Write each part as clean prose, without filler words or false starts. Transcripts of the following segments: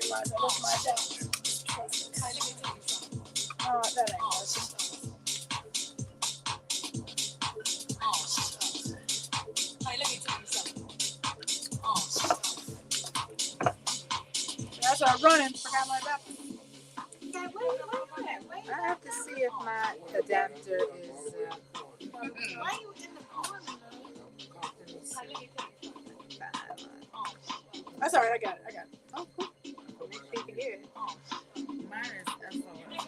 That ain't That's our running. Forgot my adapter. I have to see if my adapter is. Why are you in the corner? That's all right. I got it. Oh, cool. Make sure you can hear it. Mine is SOS.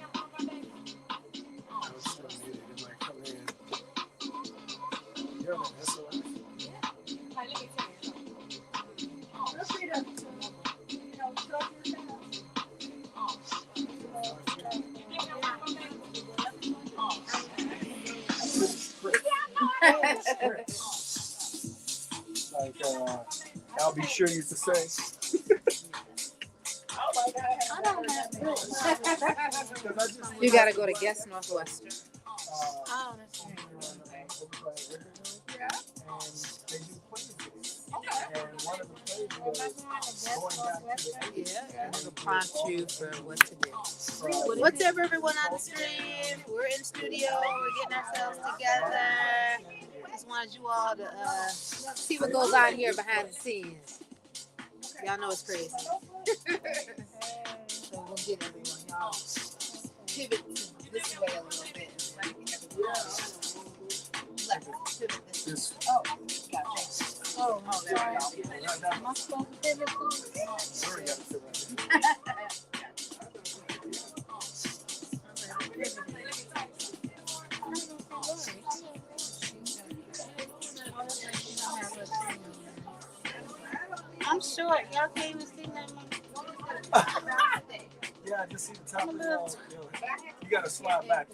I'll be sure you to say. Oh my God. I don't have it. You gotta go to Guest Northwestern. Oh, that's right. Yeah. And one of the plays was going back to the Yeah, and it'll prompt you for what to do. What's up, everyone on the stream? We're in studio. We're getting ourselves together. Just wanted you all to see what goes on here behind the scenes. Y'all know it's crazy. So we'll get everyone. Y'all pivot this way a little bit. Left. Pivot this way. Oh, gotcha. Oh, there we go. Am I supposed to pivot too? I'm short. Y'all can't even see nothing. Yeah, I just see the top of the wall. You gotta slide back.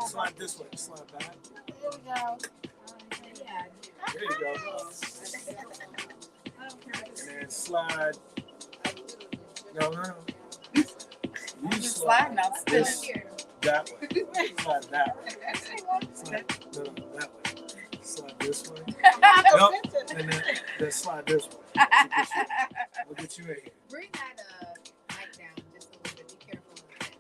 Slide this way. Slide back. Here we go. There you go. And then slide. No. You slide now. this that way. Slide that way. Slide that way. Slide this way. Nope. And then slide this way. We'll get you in here. Bring that mic down just a little bit. Be careful with it.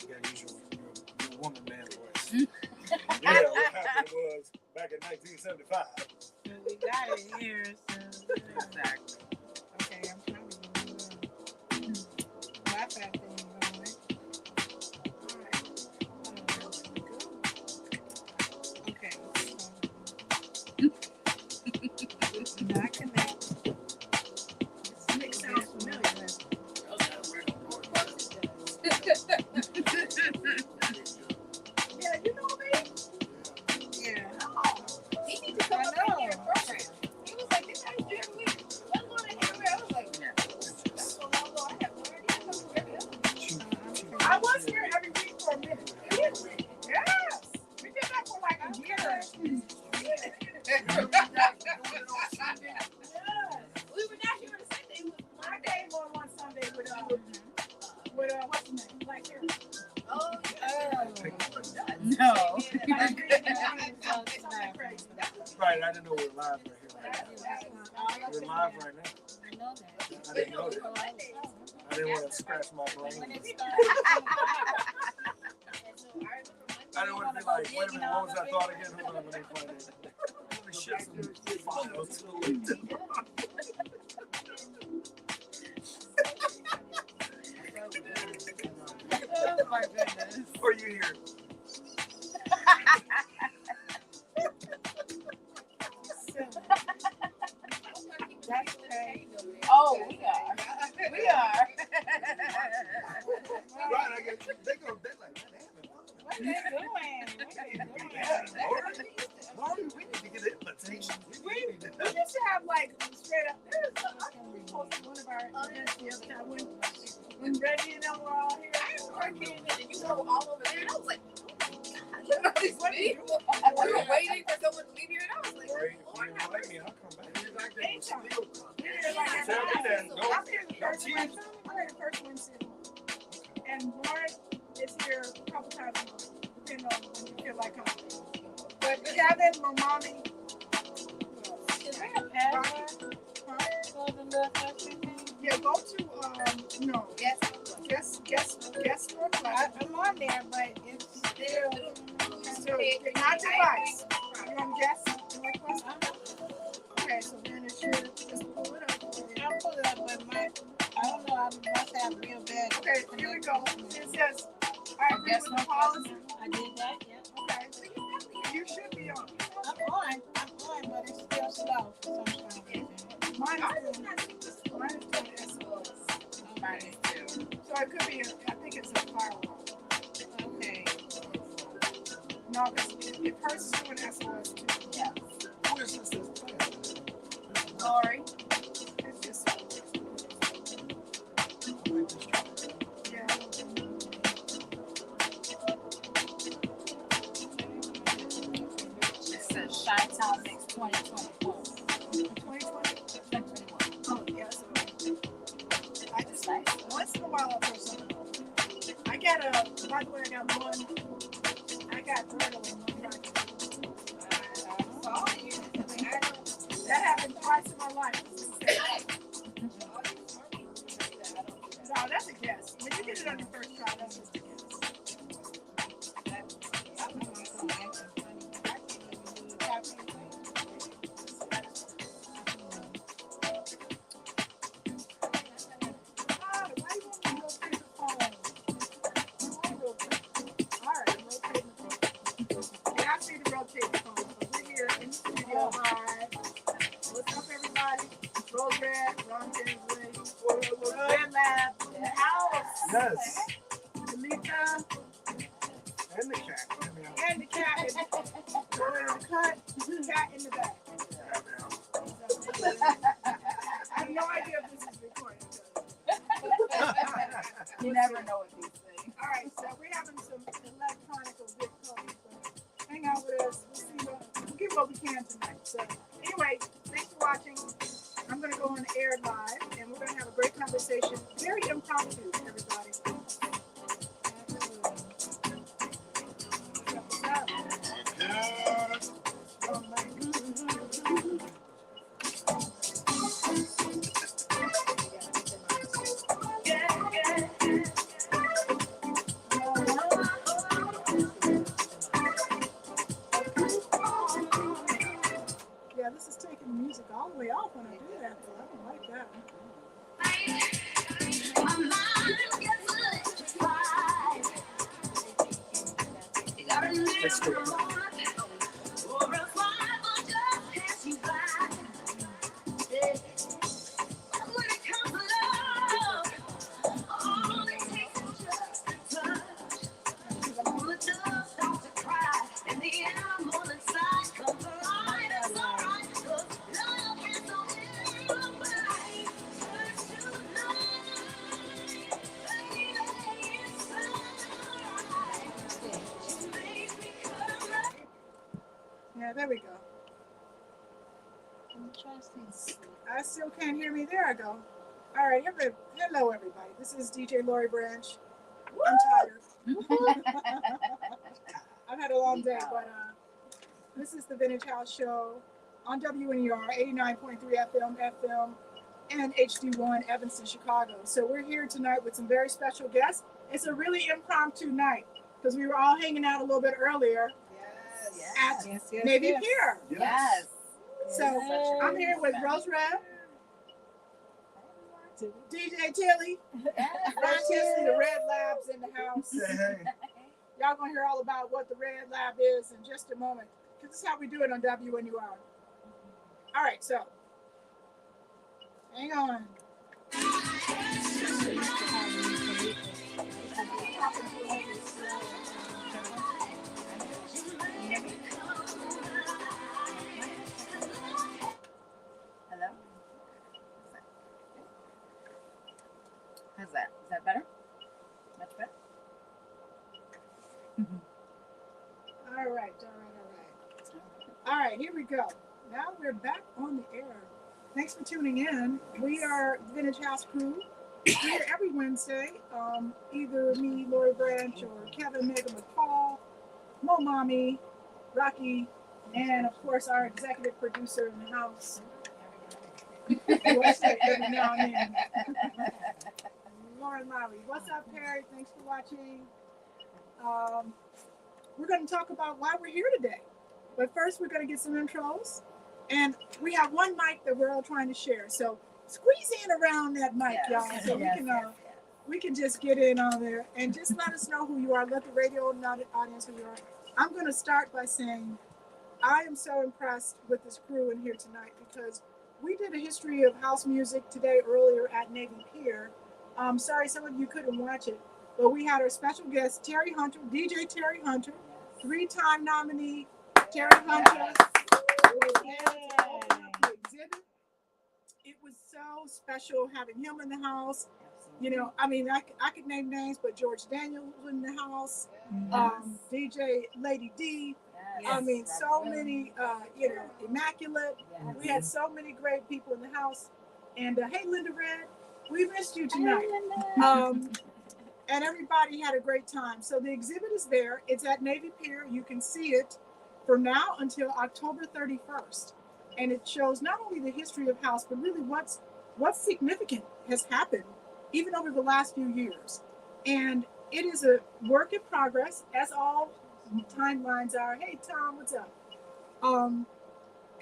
You gotta use your woman man voice. Yeah, what happened was back in 1975. We got it here. So. Exactly. Okay, I'm trying to get Wi-Fi thing going. Okay. Not connect. It sounds familiar. Yeah, you know me. Yeah. He needs to come up in here and program. He was like, this guy's doing weird. What's going on here? I was like, that's so long ago. I have no idea. I was here every week for a minute. Yes. We did that for like a year. we were not here on a Sunday. I came on one Sunday with what's his name? Black hair. Oh, No. Right, I didn't know we were live right here. We're live right now. I know that. I didn't know that. I didn't want to scratch my brain. I didn't want to be like, wait a minute, what was that thought again? Hold on, let me find it. Let me shit some files. Oh my goodness. Or you hear? That's okay. Oh, we are. We are. Right, I get they go, they're like, What they doing? Marty, we need to get invitation. We used to have like straight up. I can repost one of our events the other time when Reggie and them were all here. I came in and you go all over there, and I was like, look at all these people. We were waiting for someone to leave here, and I was like, Right, you invite me, I'll come back. I'm here the first Wednesday. And Warren is here a couple times a month, depending on when you feel like coming. But yeah, Kevin, Mommy. Is there a password for the little section thing? Yeah, go to no. Yes. Guess request. I'm on there, but it's still. So not device. You want guess request? Okay, so then it should just pull it up. I'll pull it up, but I don't know. I must have real bad. Okay, here we go. It says, I agree with the policy. I did that, yeah. Okay, you should be on. I'm on, but it's still slow for some reason. Mine is doing SOS. So it could be, I think it's a firewall. Okay. No, if hers is doing SOS too. Yeah. Who is this? Lori. It's just, yeah. It says Chi-Town Mix 2021. 2020? Oh, yes. I just, once in a while I'll throw something. I got by the way, I got Turtle in one project. That happened twice in my life. No, that's a guess. When you get it on your first try, that's just a guess. Yes. Tamika And the cat. and the cat. We're in the cut. Cat in the back. I have no idea if this is recorded. You never know with these things. All right, so we're having some electronic difficulties. Hang out with us. We'll give what we can tonight. So anyway, thanks for watching. I'm going to go on the air live, and we're going to have a great conversation. Very impromptu, everybody. Yeah, this is taking the music all the way off when I do that, though. I don't like that. It's good. Yeah, there we go. I still can't hear me. There I go. All right, hello everybody. This is DJ Lori Branch. I'm tired. I've had a long day, but this is the Vintage House Show on WNER 89.3 FM, and HD1 Evanston, Chicago. So we're here tonight with some very special guests. It's a really impromptu night because we were all hanging out a little bit earlier at maybe Pier. Yes. So I'm here with Rose Red, DJ Tilly, Ron Tisley, the Red Lab's in the house. Hey. Y'all gonna hear all about what the Red Lab is in just a moment, because this is how we do it on WNUR. All right, so hang on. Hello? How's that? Is that better? Much better? All right. All right, here we go. Now we're back on the air. Thanks for tuning in. We are Vintage House Crew. We're here every Wednesday. Either me, Lori Branch, or Kevin, Megan McCall, Mo Mommy, Rocky, And of course, our executive producer in the house. who I say every now and then. Lauren Lowry. What's up, Perry? Thanks for watching. We're going to talk about why we're here today. But first, we're going to get some intros. And we have one mic that we're all trying to share. So squeeze in around that mic, y'all, so we can just get in on there and just let us know who you are. Let the radio audience who you are. I'm going to start by saying I am so impressed with this crew in here tonight because we did a history of house music today earlier at Navy Pier. Sorry, some of you couldn't watch it, but we had our special guest, Terry Hunter, DJ Terry Hunter, 3-time nominee Terry Hunter. Exhibit. It was so special having him in the house. You know, I mean, I could name names, but George Daniel was in the house, DJ Lady D. I mean, so many, Immaculate. We had so many great people in the house. And hey, Linda Red, we missed you tonight. And everybody had a great time. So the exhibit is there. It's at Navy Pier. You can see it from now until October 31st. And it shows not only the history of house, but really what's significant has happened even over the last few years. And it is a work in progress, as all timelines are. Hey, Tom, what's up?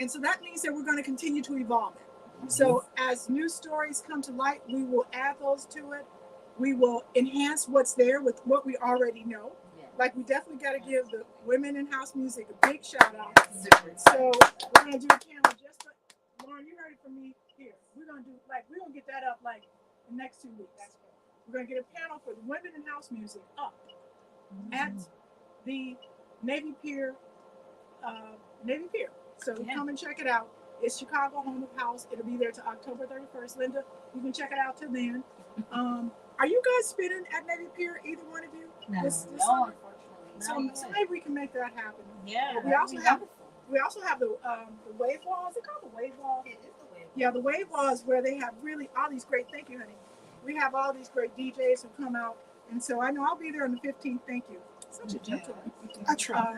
And so that means that we're going to continue to evolve it. So as new stories come to light, we will add those to it. We will enhance what's there with what we already know. Like, we definitely got to give the women in house music a big shout out. So we're going to do a panel just for, Lauren, you heard it from me here. We're going to get that up like the next 2 weeks. We're going to get a panel for the women in house music up at the Navy Pier. So come and check it out. It's Chicago Home of House. It'll be there to October 31st. Linda, you can check it out till then. Are you guys spinning at Navy Pier, either one of you? No, unfortunately. So maybe we can make that happen. Yeah. We also have the wave wall. Is it called the wave wall? It is the wave. Yeah, the wave wall is where they have really all these great. Thank you, honey. We have all these great DJs who come out, and so I know I'll be there on the 15th. Thank you. Such a gentleman. I try.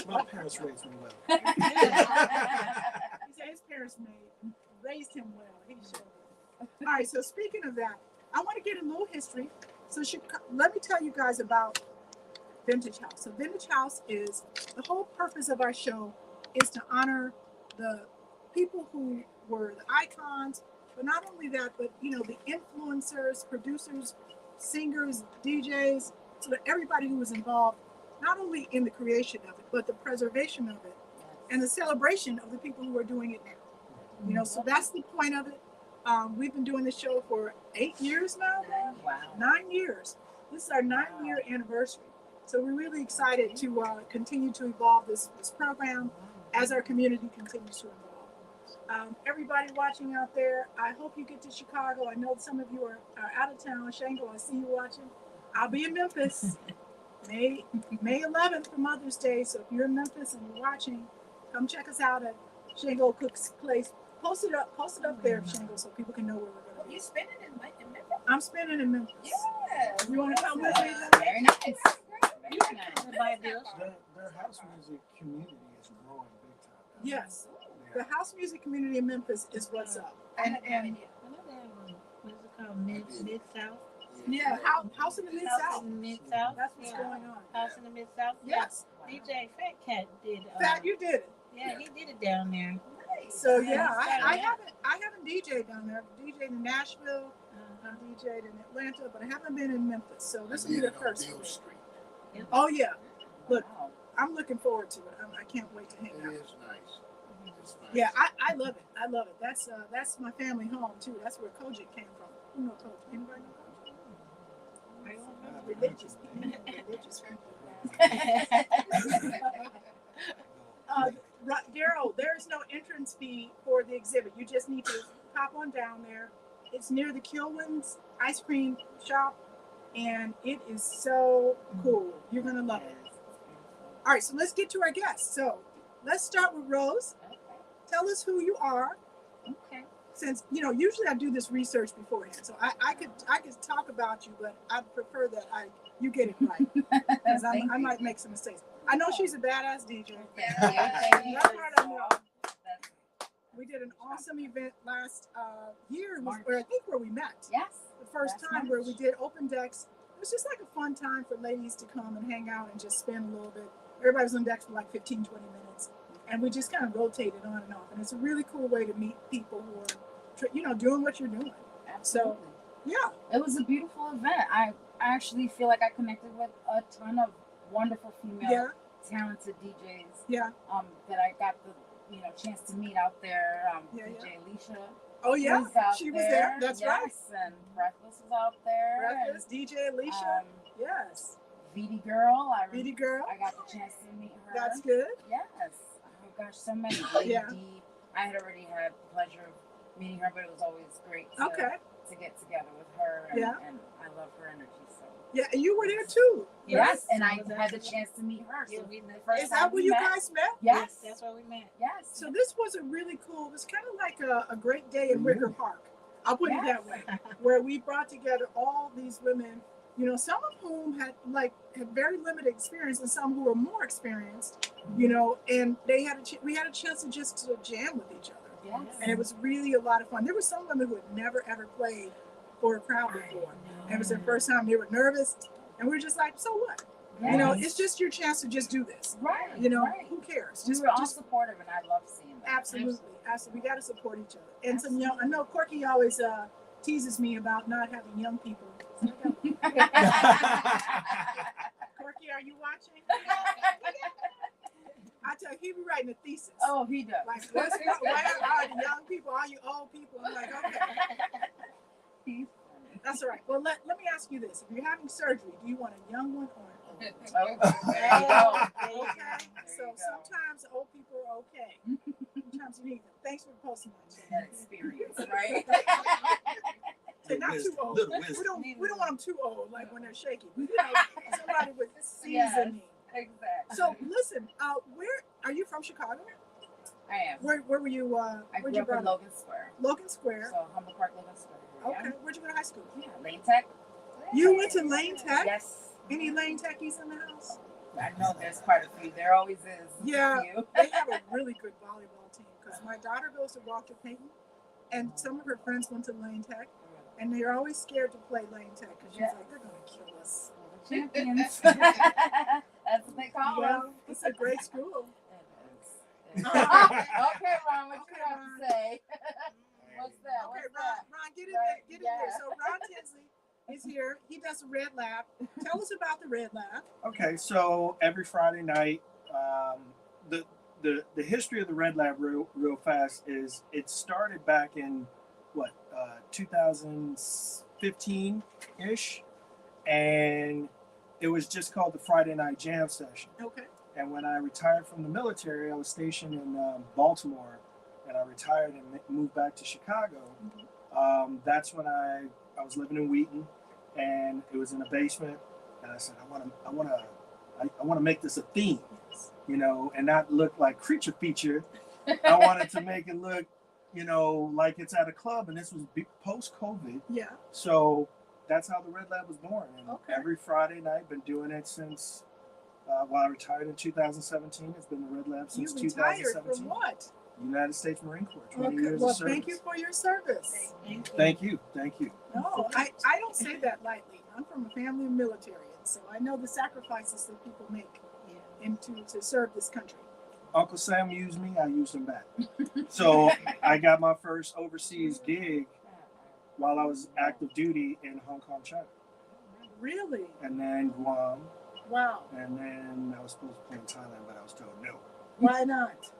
My parents raised me well. He said his parents raised him well. He showed it. All right. So speaking of that, I want to get a little history. So let me tell you guys about Vintage House. So Vintage House is the whole purpose of our show is to honor the people who were the icons, but not only that, but the influencers, producers, singers, DJs, so that everybody who was involved, not only in the creation of it, but the preservation of it and the celebration of the people who are doing it now. So that's the point of it. We've been doing this show for 8 years now. Wow. 9 years. This is our 9-year anniversary. So we're really excited to continue to evolve this program as our community continues to evolve. Everybody watching out there, I hope you get to Chicago. I know some of you are out of town. Shango, I see you watching. I'll be in Memphis May 11th for Mother's Day. So if you're in Memphis and you're watching, come check us out at Shango Cook's Place. Post it up there, Shango, so people can know where we're going to be. You spending in Memphis? I'm spending in Memphis. Yeah. You want to come with me? Very nice. Very nice. Their house music community is growing big time. Yes. The house music community in Memphis is what's up. And What is it called? Mid-South? yeah, house in the Mid House South. in the Mid-South? That's what's going on. House in the Mid-South? Yes. DJ Fat Cat did. Fat, you did it. Yeah, he did it down there. So yeah, I haven't DJed down there. I've DJed in Nashville, I've DJed in Atlanta, but I haven't been in Memphis. So this will be the first. Oh yeah. Look, I'm looking forward to it. I can't wait to hang out. It is nice. It's nice. Yeah, I love it. I love it. That's my family home too. That's where Kojic came from. Who knows Kojic? Anybody know Kojic? Religious people. Daryl, there's no entrance fee for the exhibit. You just need to pop on down there. It's near the Kilwins ice cream shop, and it is so cool. You're gonna love it. All right, so let's get to our guests. So let's start with Rose. Tell us who you are. Okay. Since usually I do this research beforehand, so I could talk about you, but I prefer that you get it right. Because Thank I you. might make some mistakes. I know she's a badass DJ. Thank you. That part I know. That's- We did an awesome event last year, where I think where we met. Yes. The first Last time March. where we did open decks. It was just like a fun time for ladies to come and hang out and just spend a little bit. Everybody was on decks for like 15, 20 minutes. And we just kind of rotated on and off. And it's a really cool way to meet people who are, doing what you're doing. Absolutely. Yeah. It was a beautiful event. I actually feel like I connected with a ton of wonderful female Yeah. talented DJs. Yeah. That I got the chance to meet out there. Yeah, DJ Alicia Oh, yeah. was out She was there. That's yes, right. And Breathless was out there. Breakfast, DJ Alicia. And, Yes. VD Girl. BD girl. I got the chance to meet her. That's good. Yes. Oh gosh, so many. Lady Yeah. D. I had already had the pleasure of meeting her, but it was always great to get together with her. And, Yeah. and I love her energy. So Yeah, and you were there too. yes, and I was had the actually- chance to meet her. So Yeah, we met. the first Is time that where we you met, guys met? Yes. That's where we met. Yes. So this was a really cool, it was kind of like a great day in Wicker Park. I'll put it that way. Where we brought together all these women, some of whom had very limited experience and some who were more experienced, and they had we had a chance to jam with each other. Yes. And it was really a lot of fun. There were some women who had never ever played for a crowd before. And it was their first time. They were nervous. And we were just like, so what? Yes. It's just your chance to just do this. Right. Right. Who cares? We were all supportive, and I love seeing that. Absolutely. We got to support each other. And some I know Corky always teases me about not having young people. Corky, are you watching? I tell you, he be writing a thesis. Oh, he does. Like, where are the young people? Are you old people? I'm like, okay. He's That's all right. Well, let me ask you this. If you're having surgery, do you want a young one or an old one? Oh, there you go. Okay. So There you go. sometimes old people are okay. Sometimes you need them. Thanks for posting that. That experience, right? They're not too old. Little We wisdom. don't want them too old, like when they're shaky. Somebody with seasoning. Exactly. So listen, where are you from? Chicago? I am. Where were you? I Where'd grew you up grow in Logan Square. Logan Square. So Humboldt Park, Logan Square. Okay. Where'd you go to high school? Yeah, Lane Tech. You went to Lane Tech? Yes. Any Lane Techies in the house? I know there's quite a few. There always is. Yeah. A few. They have a really good volleyball team because my daughter goes to Walter Payton, and some of her friends went to Lane Tech, and they're always scared to play Lane Tech because she's like, they're gonna kill us. Champions. That's what they call Well, them. it's a great school. It is. Okay, Ron, what you have to say? What's that? Okay, What's Ron, that? get in Right, there, get in there. yeah. So Ron Tinsley is here. He does the Red Lab. Tell us about the Red Lab. Okay, so every Friday night, the history of the Red Lab real fast is it started back in 2015 ish, and it was just called the Friday Night Jam Session. Okay. And when I retired from the military, I was stationed in Baltimore, and I retired and moved back to Chicago. That's when I was living in Wheaton, and it was in a basement. And I said, I want to make this a theme, and not look like Creature Feature. I wanted to make it look, like it's at a club. And this was post-COVID. Yeah. So that's how the Red Lab was born. And Okay. every Friday night, been doing it since. I retired in 2017. It's been the Red Lab since You retired 2017. from what? United States Marine Corps, 20 Okay. years Well, of service. thank you for your service. Thank you. No, I don't say that lightly. I'm from a family of military, and so I know the sacrifices that people make to serve this country. Uncle Sam used me, I used him back. So I got my first overseas gig while I was active duty in Hong Kong, China. Really? And then Guam. Wow. And then I was supposed to play in Thailand, but I was told no. Why not?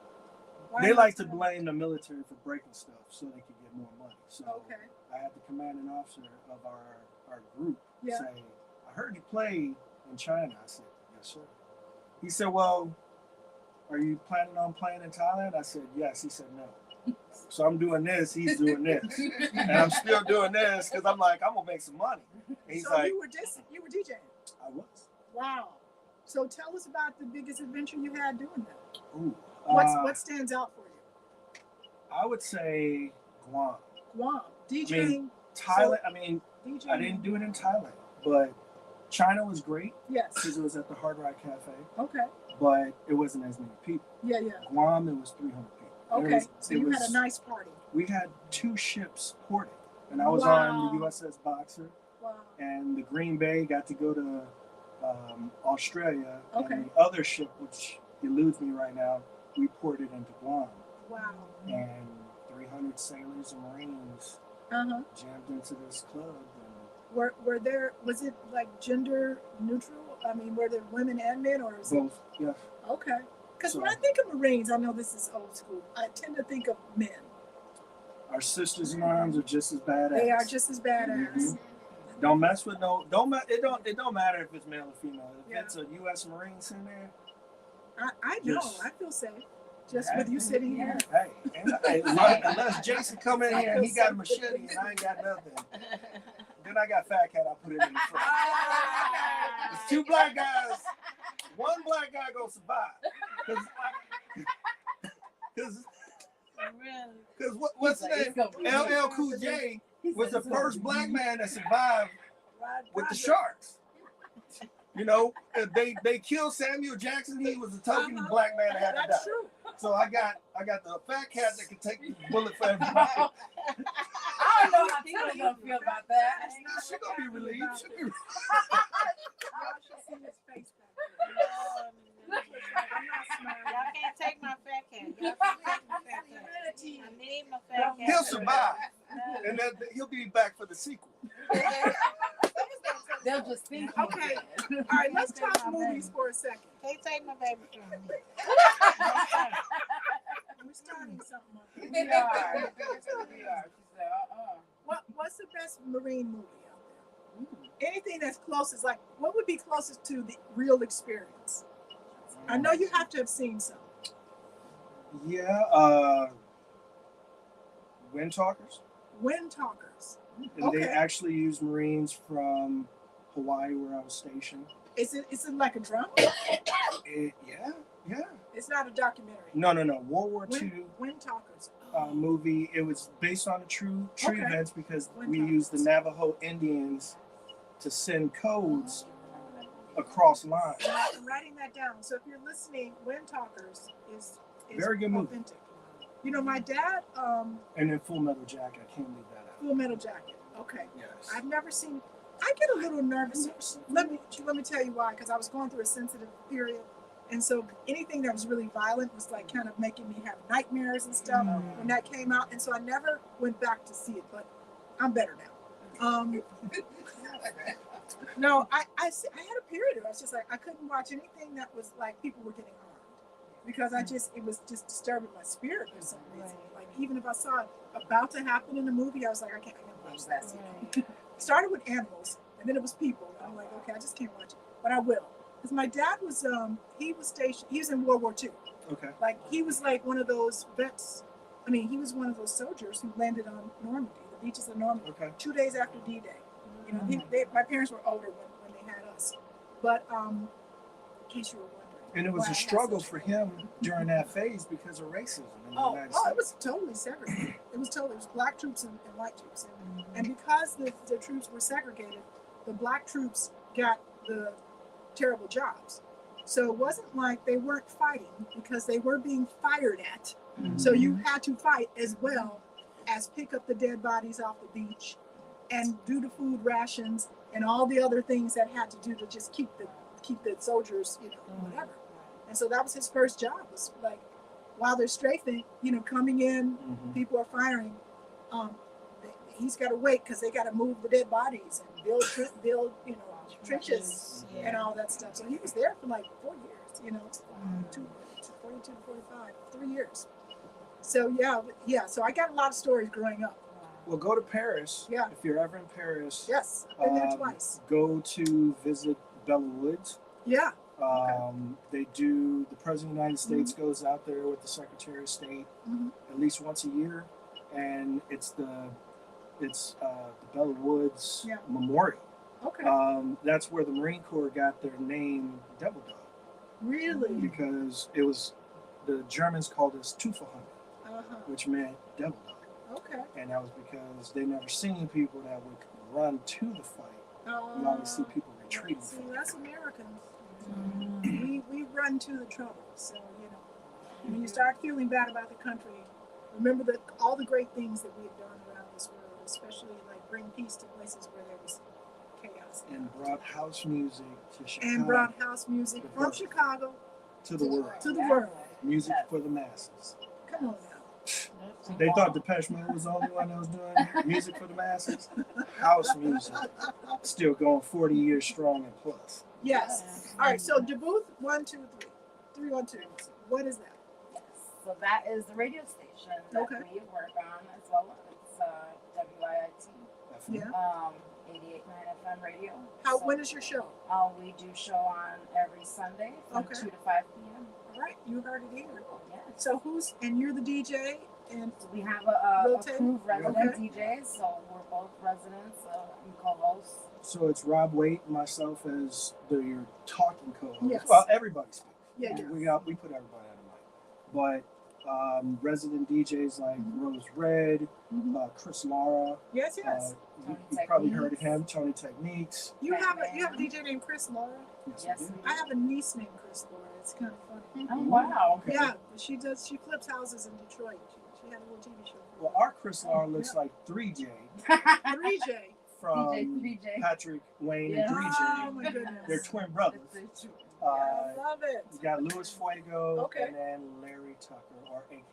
Why They not? like to blame the military for breaking stuff so they could get more money. So Okay. I had the commanding officer of our group Yeah. say, I heard you play in China. I said, yes, sir. He said, well, are you planning on playing in Thailand? I said, yes. He said, no. So I'm doing this, he's doing this. And I'm still doing this because I'm like, I'm going to make some money. And he's So like, you were DJing. I was. Wow. So tell us about the biggest adventure you had doing that. Ooh. What stands out for you? I would say Guam. Guam. DJing. Thailand, DJing. I didn't do it in Thailand, but China was great Yes. because it was at the Hard Rock Cafe, Okay. but it wasn't as many people. Yeah, yeah. Guam, it was 300 people. Okay. So you had a nice party. We had 2 ships porting, and I was Wow. on the USS Boxer, Wow. and the Green Bay got to go to Australia, Okay. and the other ship, which eludes me right now, we ported into Guam, Wow. and 300 sailors and Marines Uh-huh. jammed into this club. Were there, was it like gender neutral? I mean, were there women and men, or is it? Both, yeah. Okay. Because when So- I think of Marines, I know this is old school. I tend to think of men. Our sisters in arms are just as badass. They are just as badass. Mhm. Don't mess with no. It don't matter if it's male or female. If Yeah. it's a U.S. Marine in there, I know. Just- I feel safe just with you sitting here. hey, unless Jason come in here and he got a machete and I ain't got nothing, then I got Fat Cat. I'll put it in the front. It's 2 black guys. 1 black guy gonna survive. Because what's his name? LL Cool J was the first black man that survived with the Sharks. You know, they killed Samuel Jackson. He was the token black man that had to die. That's true. So I got the Fat Cat that can take the bullet for everybody. I don't know how Tina's gonna feel about that. She gonna be relieved. She be relieved. Y'all should see his face back there. I'm not smiling. Y'all can't take my fat cat. Y'all can't take my fat cat. I need my fat cat. He'll survive, and then he'll be back for the sequel. They'll just think. Okay. All right, let's talk movies for a second. Can't take my baby from me. We're starting something up here. We are. We are. She said, What's the best Marine movie out there? Anything that's closest, like what would be closest to the real experience? I know you have to have seen some. Yeah, Wind Talkers. Wind Talkers. And Okay. they actually used Marines from Hawaii, where I was stationed. Is it like a drama? Yeah. It's not a documentary. No. World War II Wind Talkers. movie. It was based on true Okay. events because Wind we Talkers. used the Navajo Indians to send codes across lines. I'm writing that down. So if you're listening, Wind Talkers is Very good movie. authentic. You know, my dad, And then Full Metal Jacket. I can't leave that out. Full Metal Jacket. Okay. Yes. I've never seen. I get a little nervous. Let me tell you why. Because I was going through a sensitive period, and so anything that was really violent was like kind of making me have nightmares and stuff when that came out. And so I never went back to see it. But I'm better now. No, I had a period where I was just like I couldn't watch anything that was like people were getting harmed because it was just disturbing my spirit for some reason. Like even if I saw it about to happen in the movie, I was like I can't watch that. Started with animals, and then it was people. And I'm like, okay, I just can't watch it, but I will. Because my dad was, he was stationed. He was in World War II. Okay. Like he was like one of those vets. I mean, he was one of those soldiers who landed on Normandy, the beaches of Normandy, Okay. 2 days after D-Day. You know, my parents were older when they had us, but in case you were wondering. And it was why I a had struggle such- for him during that phase because of racism in the United it States. was totally segregated. It was black troops and white troops. And because the troops were segregated, the black troops got the terrible jobs. So it wasn't like they weren't fighting because they were being fired at. So you had to fight as well as pick up the dead bodies off the beach and do the food rations and all the other things that had to do to just keep the soldiers, whatever. And so that was his first job, was like while they're strafing, coming in, people are firing. He's got to wait because they got to move the dead bodies and build trenches and all that stuff. So he was there for like 4 years, 42 to 45, 3 years. So yeah. So I got a lot of stories growing up. Well, go to Paris. Yeah. If you're ever in Paris. Yes, I've been there twice. Go to visit Bella Woods. Yeah. They do. The President of the United States goes out there with the Secretary of State at least once a year, and it's the Bella Woods Memorial. Okay. That's where the Marine Corps got their name, Devil Dog. Really? Because it was the Germans called us Tufahunde, which meant devil dog. Okay. And that was because they never seen people that would run to the fight. You always see people retreat. treaty. See, that's Americans. We run to the trouble. So, when you start feeling bad about the country, remember all the great things that we have done around this world, especially like bring peace to places where there was chaos. And brought house music to Chicago. And brought house music from Chicago to the world. To the world. Music for the masses. Come on now. They thought Depeche Mode was the only one that was doing music for the masses. House music, still going 40 years strong and plus. Yes. All right. So Duluth 1, 2, 3, 312. What is that? Yes. So that is the radio station that we work on as well. It's WIIT. Yeah. 88.9 FM radio. When is your show? We do show on every Sunday from 2 to 5 p.m. All right, you heard it here. Yes. So and you're the DJ, and So we have a crew of resident DJs, so we're both residents and co-hosts. So it's Rob Waite, myself as your talking co-host. Yes. Well, everybody speaks. Yeah. We put everybody on the mic. But resident DJs like Rose Red, Chris Lara. Yes. You probably heard of him, Tony Techniques. You have a DJ named Chris Lara? Yes. I have a niece named Chris Lara. It's kind of funny. Oh, wow. Okay. Yeah, she flips houses in Detroit. She had a little TV show. Well, our Chris Lara looks like 3J 3J. from 3J. Patrick Wayne and 3J. Oh my goodness. They're twin brothers. I love it. You got Louis Fuego Okay. and then Larry Tucker, or AKA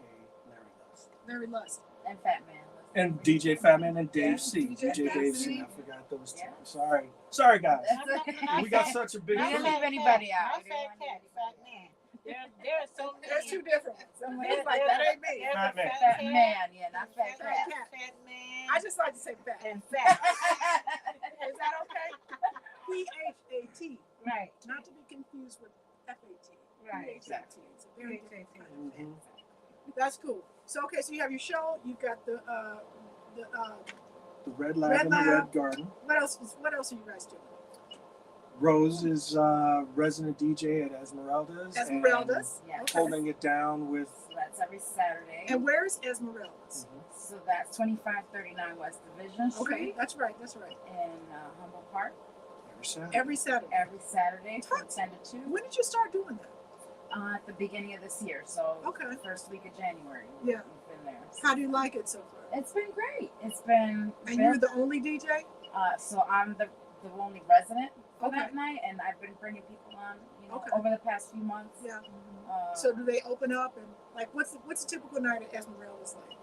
Larry Lust. Larry Lust. And Fat Man. And DJ Fatman and Dave C. DJ Dave C. C. I forgot those two. Sorry guys. We got such a big We didn't crew. leave anybody out. My fat cat, fat man. There's so many. There's two different ones. There's Like, that ain't me. there's Fat a man. Fat Man, yeah, not Fat Fat Cat. cat. Fat man. I just like to say fat. and fat. Is that okay? PHAT. Right. Not to be confused with FAT. Right. PHAT. It's a very different kind of Mhm. That's cool. So so you have your show. You've got the The Red Lab Red and the Lab. Red Garden. what else are you guys doing? Rose is resident DJ at Esmeralda's. Esmeralda's. Yeah. And holding it down with. So that's every Saturday. And where's Esmeralda's? So that's 2539 West Division Street Okay, that's right. in Humboldt Park. Every Saturday. Every Saturday. Every Saturday from 10 to 2 When did you start doing that? at the beginning of this year. So Okay. first week of January. Yeah. We've been there. So How do you like it so far? it's been great. It's been. And you're the only DJ? So I'm the only resident for Okay. that night, and I've been bringing people on, Okay. over the past few months. Yeah. So So do they open up and what's a typical night at Esmeralda's like?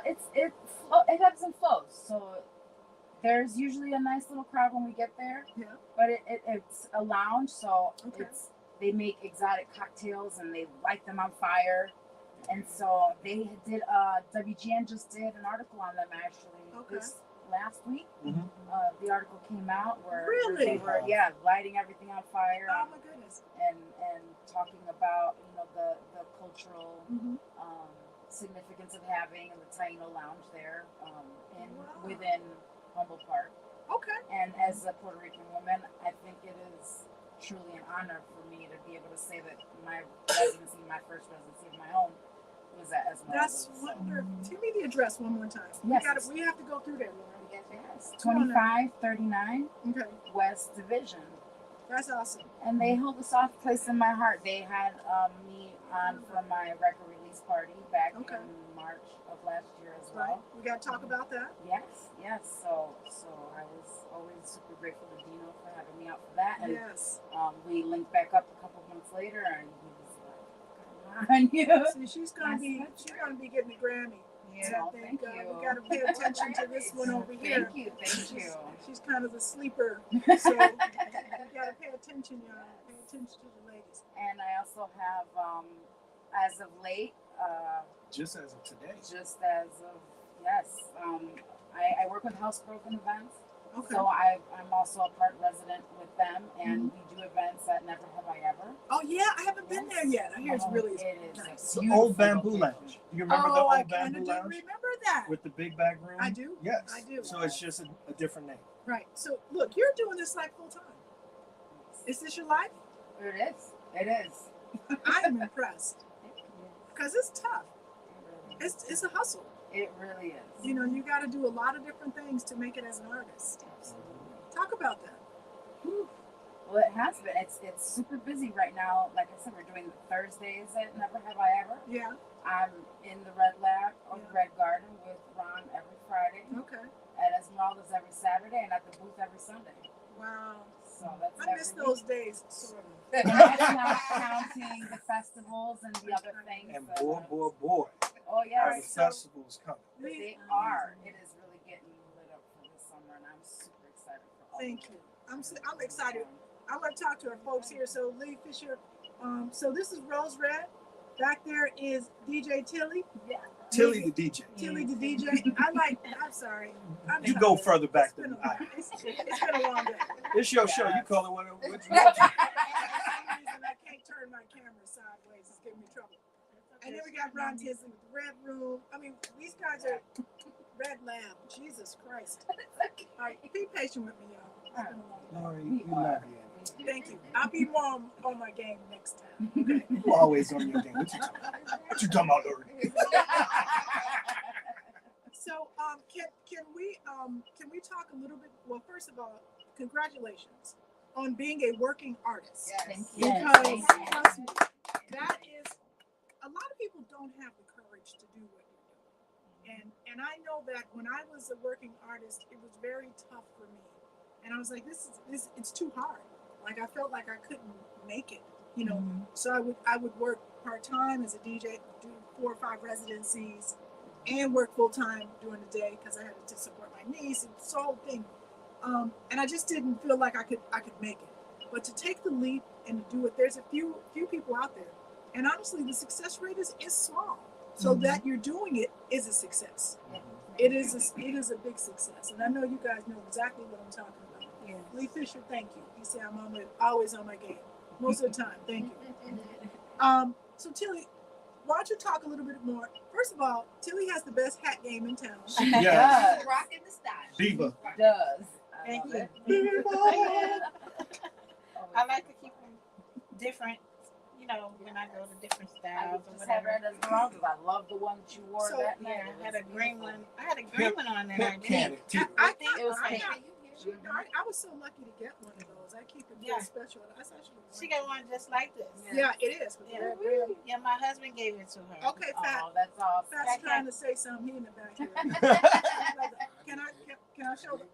it ebbs and flows. So there's usually a nice little crowd when we get there. Yeah. But it's a lounge, so Okay. they make exotic cocktails and they light them on fire. And so they did WGN just did an article on them actually this last week. Mhm. The article came out where Really? they were lighting everything on fire Oh my goodness. and talking about the cultural Mm-hmm. significance of having the Taino Lounge there Wow. within Humboldt Park. Okay. And as a Puerto Rican woman, I think it is truly an honor for me to be able to say that my residency, my first residency of my own, was at Esmeralda's. That's wonderful. Tell me the address one more time. Yes. We have to go through there, Lauren. Yes, 2539 Okay. West Division. That's awesome. And they hold a soft place in my heart. They had me on for my record release party back Okay. in March of last year as Right. well. We got to talk about that. Yes. So I was always super grateful to Dino for having me out for that. And Yes. we linked back up a couple months later, and he was like, "Come on, you." See, she's gonna be getting a Grammy. Yeah, I think thank you. we got to pay attention to this one over here. Thank you. She's kind of the sleeper, so you got to pay attention, y'all. Pay attention to the ladies. And I also have, as of late, Just as of today. just as of I work with Housebroken Events. Okay. So I'm also a part resident with them, and we do events at Never Have I Ever. Oh yeah, I haven't been there yet. I hear it's really It is nice. It's the beautiful old bamboo location. lounge. You remember the Oh, I old kind bamboo of do lounge remember that. with the big back room? I do. Yes. I do. So it's just a different name. Right. So look, you're doing this like full time. Is this your life? It is. It is. I am impressed because it's tough. It's a hustle. It really is. You know, you got to do a lot of different things to make it as an artist. Absolutely. Talk about that. Well, it has been. It's super busy right now. Like I said, we're doing Thursdays at Never Have I Ever. Yeah. I'm in the Red Lab or Yeah. Red Garden with Ron every Friday, Okay. and Esmeralda's every Saturday, and at the booth every Sunday. Wow. So that's I miss every those days, sort of. week. That's not counting the festivals and the other things. And that, boy, oh are yes, the festivals coming. they are. It is really getting lit up for this summer, and I'm super excited for all. Thank of you. it. I'm excited. I'm going to talk to our folks here. So Lee Fisher, so this is Rose Red. Back there is DJ Tilly. Yeah. Tilly the DJ. Tilly the DJ. I'm sorry. You go further back It's been than a- I. It's been a long day. It's your show. You call it whatever you want. For some reason, I can't turn my camera sideways. It's giving me trouble. And then we got Ron Tinsley with the Red Room. I mean, these guys are Red Lab. Jesus Christ. All right, be patient with me, y'all. It's been a long Lori, you love you. day. Thank you. I'll be more on my game next time. Okay. You always on your game. What you talking about? What you talking about, Lori? So, can we talk a little bit? Well, first of all, congratulations on being a working artist. Thank you. Because trust me, that is a lot of people don't have the courage to do what you're doing. And I know that when I was a working artist, it was very tough for me. And I was like, this it's too hard. Like I felt like I couldn't make it, you know. So I would work part-time as a DJ, do 4 or 5 residencies, and work full-time during the day because I had to support my niece and this whole thing. And I just didn't feel like I could make it. But to take the leap and do it, there's a few people out there. And honestly, the success rate is small. So that you're doing it is a success. It is a big success. And I know you guys know exactly what I'm talking about. Yeah. Lee Fisher, thank you. He said I'm always on my game. Most of the time. Thank you. So Tilly, why don't you talk a little bit more? First of all, Tilly has the best hat game in town. Yes. Rocking the style. Diva. Does. Thank love you. it. I like to keep them different, you know, when I go to different styles or Just had whatever. red Esmeraldas. I love the one that you wore So, that night. Yeah, It I had a was green beautiful. one. I had a green one on that Pimp night. Cannon, too. It was I pink. was so lucky to get one of those. I keep it Yeah. very special. That's actually She got one just like this. Yeah, it is. With the Yeah. red rim. Yeah, my husband gave it to her. Okay, Fat. Oh, that's awesome. Fat's trying to say something. He in the back here. Can I show them?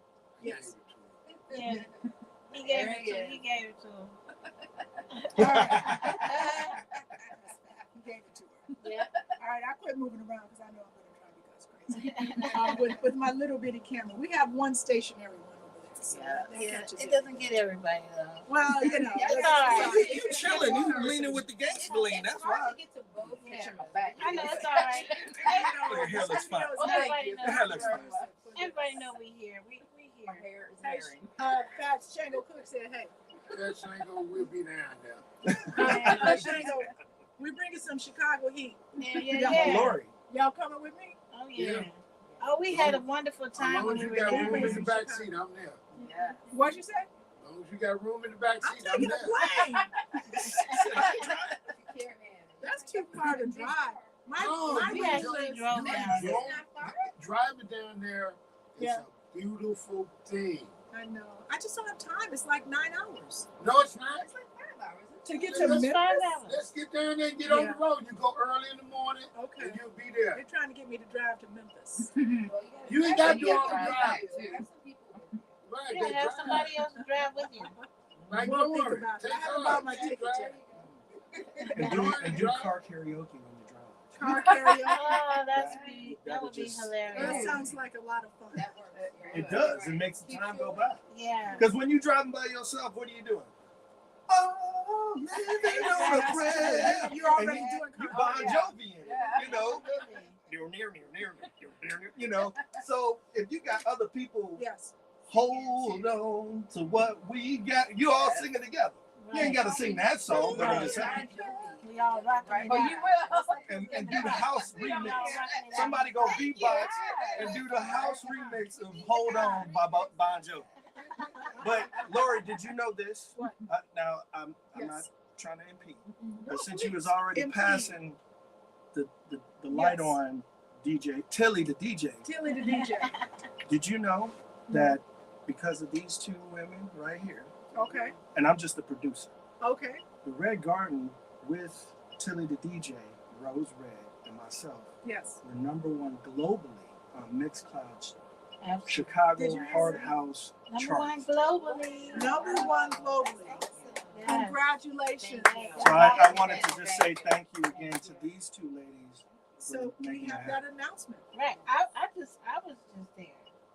Yes. Yeah. He gave There it he to is. He gave it to her. All right. He gave it to her. Yeah. All right, I quit moving around because I know I'm going to drive you guys crazy. With my little bitty camera, we have one stationary one over there. So that Yeah, catches it doesn't get everybody though. Well, you know. That's it's- all right. You chilling. You leaning with the gangster lean. That's why. Picture my back. I know it's all right. Your hair looks fine. Everybody Your hair looks fine. knows. Everybody know we here. We My here. hair is hairing. Fats Shango Cook said, hey. That Shango will be down there. Shango, we bringing some Chicago heat. Yeah, Yeah. yeah. Lori. Y'all coming with me? Oh yeah. Yeah. Oh, we had a wonderful As time long when as we you were got there. room in the back seat, I'm there. Yeah. What'd you say? As long as you got room in the back I'm seat, I'm taking there. a plane. That's too far to drive. No, My We place actually is- drove down. Driving down there is Yeah. a beautiful thing. I know. I just don't have time. It's like 9 hours No, it's not. to get It's to just Memphis. 5 hours. Let's get down there and get on Yeah. the road. You go early in the morning Okay. and you'll be there. They're trying to get me to drive to Memphis. You ain't got to do all the Right. driving. Right, You they gotta have drive. somebody else to drive with you. Like, We'll don't think worry. about it. Take I haven't ours. bought my She ticket drive. yet. And do car karaoke when you drive. Car karaoke. Oh, that would be just- That hilarious. sounds like a lot of fun. It does. It makes the time go by. Yeah. Because when you're driving by yourself, what are you doing? Oh, living on a prayer. You're already And doing you car Bon karaoke. Jovi in it, you know. Near, you know. So if you got other people, Yes. hold on to what we got, you all sing it together. You ain't got to sing that song, but I'm just saying. We all rocking it Oh, out. you will. And do the house remix. Somebody go beatbox and do the house remix of "Hold On" by Bon Jovi. But Lori, did you know this? What? Now I'm not Yes. trying to impede, No, but since you please, was already impede. passing the light Yes. on DJ Tilly the DJ, Tilly the DJ. did you know that because of these two women right here, Okay. and I'm just the producer. Okay. The Red Garden with Tilly the DJ, Rose Red, and myself, Yes. we're #1 globally on Mixcloud Absolutely. Chicago Did you hear Hard that? House Number one charts. globally. #1 globally. Yes. Congratulations. Thank you. So I wanted to just say thank you again to these two ladies. So can we have that announcement? Right. I was just there.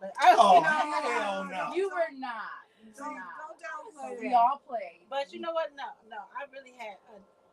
But Oh, No, hell no. You were not. You were Don't not. downplay So we that. all played. But you know what? No. I really had.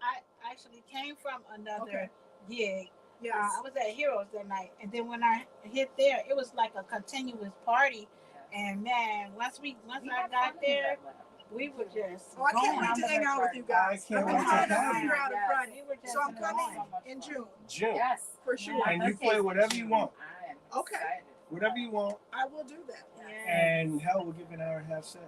I actually came from another Okay. gig. Yes. I was at Heroes that night, and then when I hit there, it was like a continuous party. And man, once We I had got fun in there, Red Lab. we were just. Oh, I can't going. wait to hang out with you guys. I can't I'm wait to trying to have you. figure out a Yes. Friday. We were just So I'm going. coming So much in fun. June June. Yes. for sure. My And you birthday's play in whatever you June. want. I am Okay. excited. Whatever you want. I will do that. Yes. And hell, we'll give you an hour and a half set.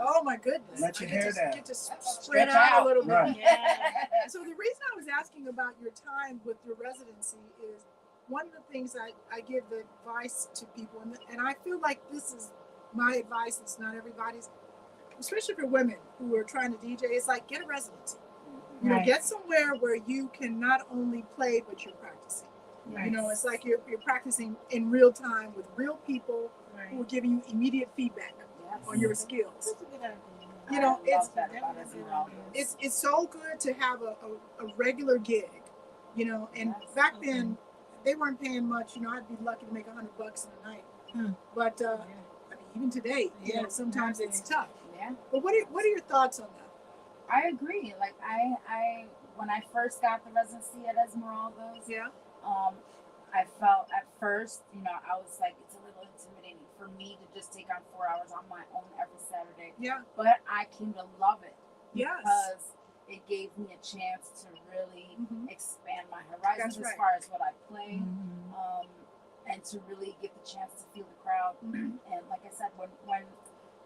Oh my goodness. Let your I get hair to, down. Get to spread Stretch out out. a little bit. Right. Yeah. So the reason I was asking about your time with your residency is one of the things I give the advice to people, and I feel like this is my advice. It's not everybody's, especially for women who are trying to DJ. It's like get a residency. You know, Right. get somewhere where you can not only play but you're practicing. Right. You know, it's like you're practicing in real time with real people who are Right. giving you immediate feedback Yes. on your skills. That's a good idea. You know, I love it's that about Esmeralda. it's so good to have a regular gig, you know. And Yes. back then, they weren't paying much. You know, I'd be lucky to make $100 in a night. Hmm. But I mean, even today, you know, Yeah. sometimes it's tough. Yeah. But what are your thoughts on that? I agree. Like I when I first got the residency at Esmeralda's, Yeah. I felt at first, you know, I was like, it's a little intimidating for me to just take on 4 hours on my own every Saturday. Yeah. But I came to love it Yes. because it gave me a chance to really Mhm. expand my horizons That's right. as far as what I play, Mhm. and to really get the chance to feel the crowd. Mhm. And like I said, when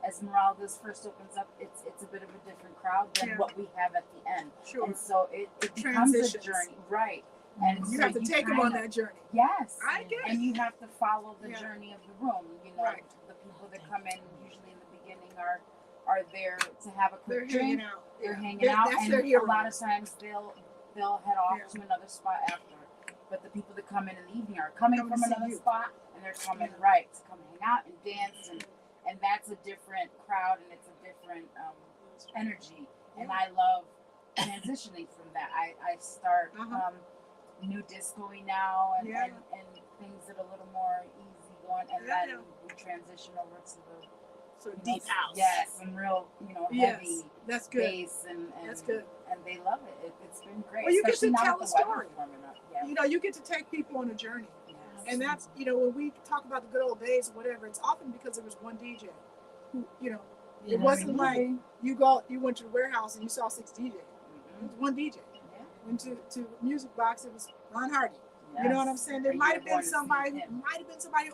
Esmeralda's first opens up, it's a bit of a different crowd than Yeah. what we have at the end. Sure. And so it becomes a Transitions. journey, right? And You so have to take them on kinda- that journey. Yes. I get And it. you have to follow the Yeah. journey of the room. You know, Right. the people that come in usually in the beginning are there to have a They're quick hanging drink. out. They're Yeah. hanging out, That's and their a lot of heroes. times they'll head off Yeah. to another spot after. But the people that come in the evening are coming Coming from to see another you. spot, and they're coming right to come hang out and dance, and that's a different crowd, and it's a different energy. And I love transitioning from that. I start Uh-huh. new discoing now, and, Yeah. and things that are a little more easy going, and Yeah. then we transition over to the So you know, deep house. Yes, some real Yes. heavy That's good. bass, and That's good. And they love it. It's been great. Well, you get especially to now tell with a the weather story. warming up. Yeah. You know, you get to take people on a journey. Yes. And that's, you know, when we talk about the good old days or whatever, it's often because there was one DJ who, you know, it wasn't like you went to the warehouse and you saw 6 DJs. It Mhm. was one DJ. Yeah. Went to Music Box, it was Ron Hardy. Yes. You know what I'm saying? There And might you're have been going to see somebody him.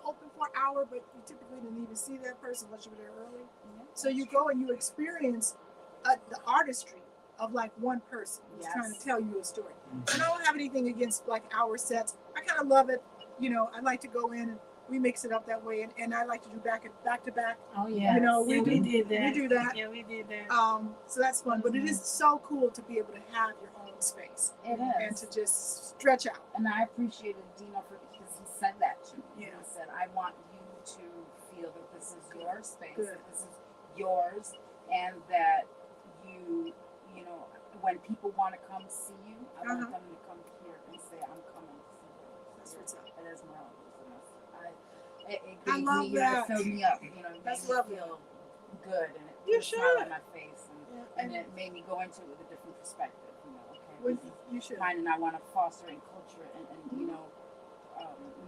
who opened for an hour, but you typically didn't even see that person unless you were there early. Yeah. So you go and you experience the artistry of like one person who's Yes. trying to tell you a story. And I don't have anything against like hour sets. I kind of love it. You know, I like to go in and we mix it up that way, and I like to do back to back. Oh yeah. You know, we did that. We do that. Yeah, we did that. So that's fun. But it is so cool to be able to have your own space It and is. to just stretch out. And I appreciated Dino because he said that to me. Yeah. He said, I want you to feel that this is your space, Good. that this is yours, and that you know, when people want to come see you, I want Uh-huh. them to come here and say, I'm coming to see you. That's what's up. It is Esmeralda's. It I gave love me, you know, that. it filled me up, you know, it That's made me lovely. feel good, and it You put a smile should. on my face, Yeah, and it made me go into it with a different perspective, you know, okay, Well, this is you should. mine, and I want to foster and culture it, and you know,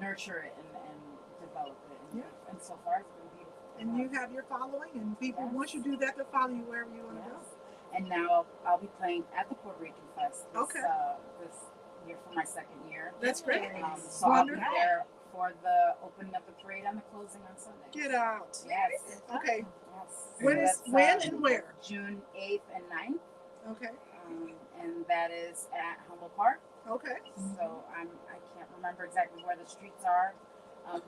nurture it and develop it, and so far it's been beautiful. And you have your following, and people, Yes. once you do that, they'll follow you wherever you want to Yes. And now I'll be playing at the Puerto Rican Fest this year for my second year. go. That's great. So I'll be Wonderful. there for the opening of the parade and the closing on Sunday. Get out. Yes. Okay. Yes. When So is that's, when and where? June 8th and 9th, Okay. and that is at Humble Park. Okay. So I can't remember exactly where the streets are,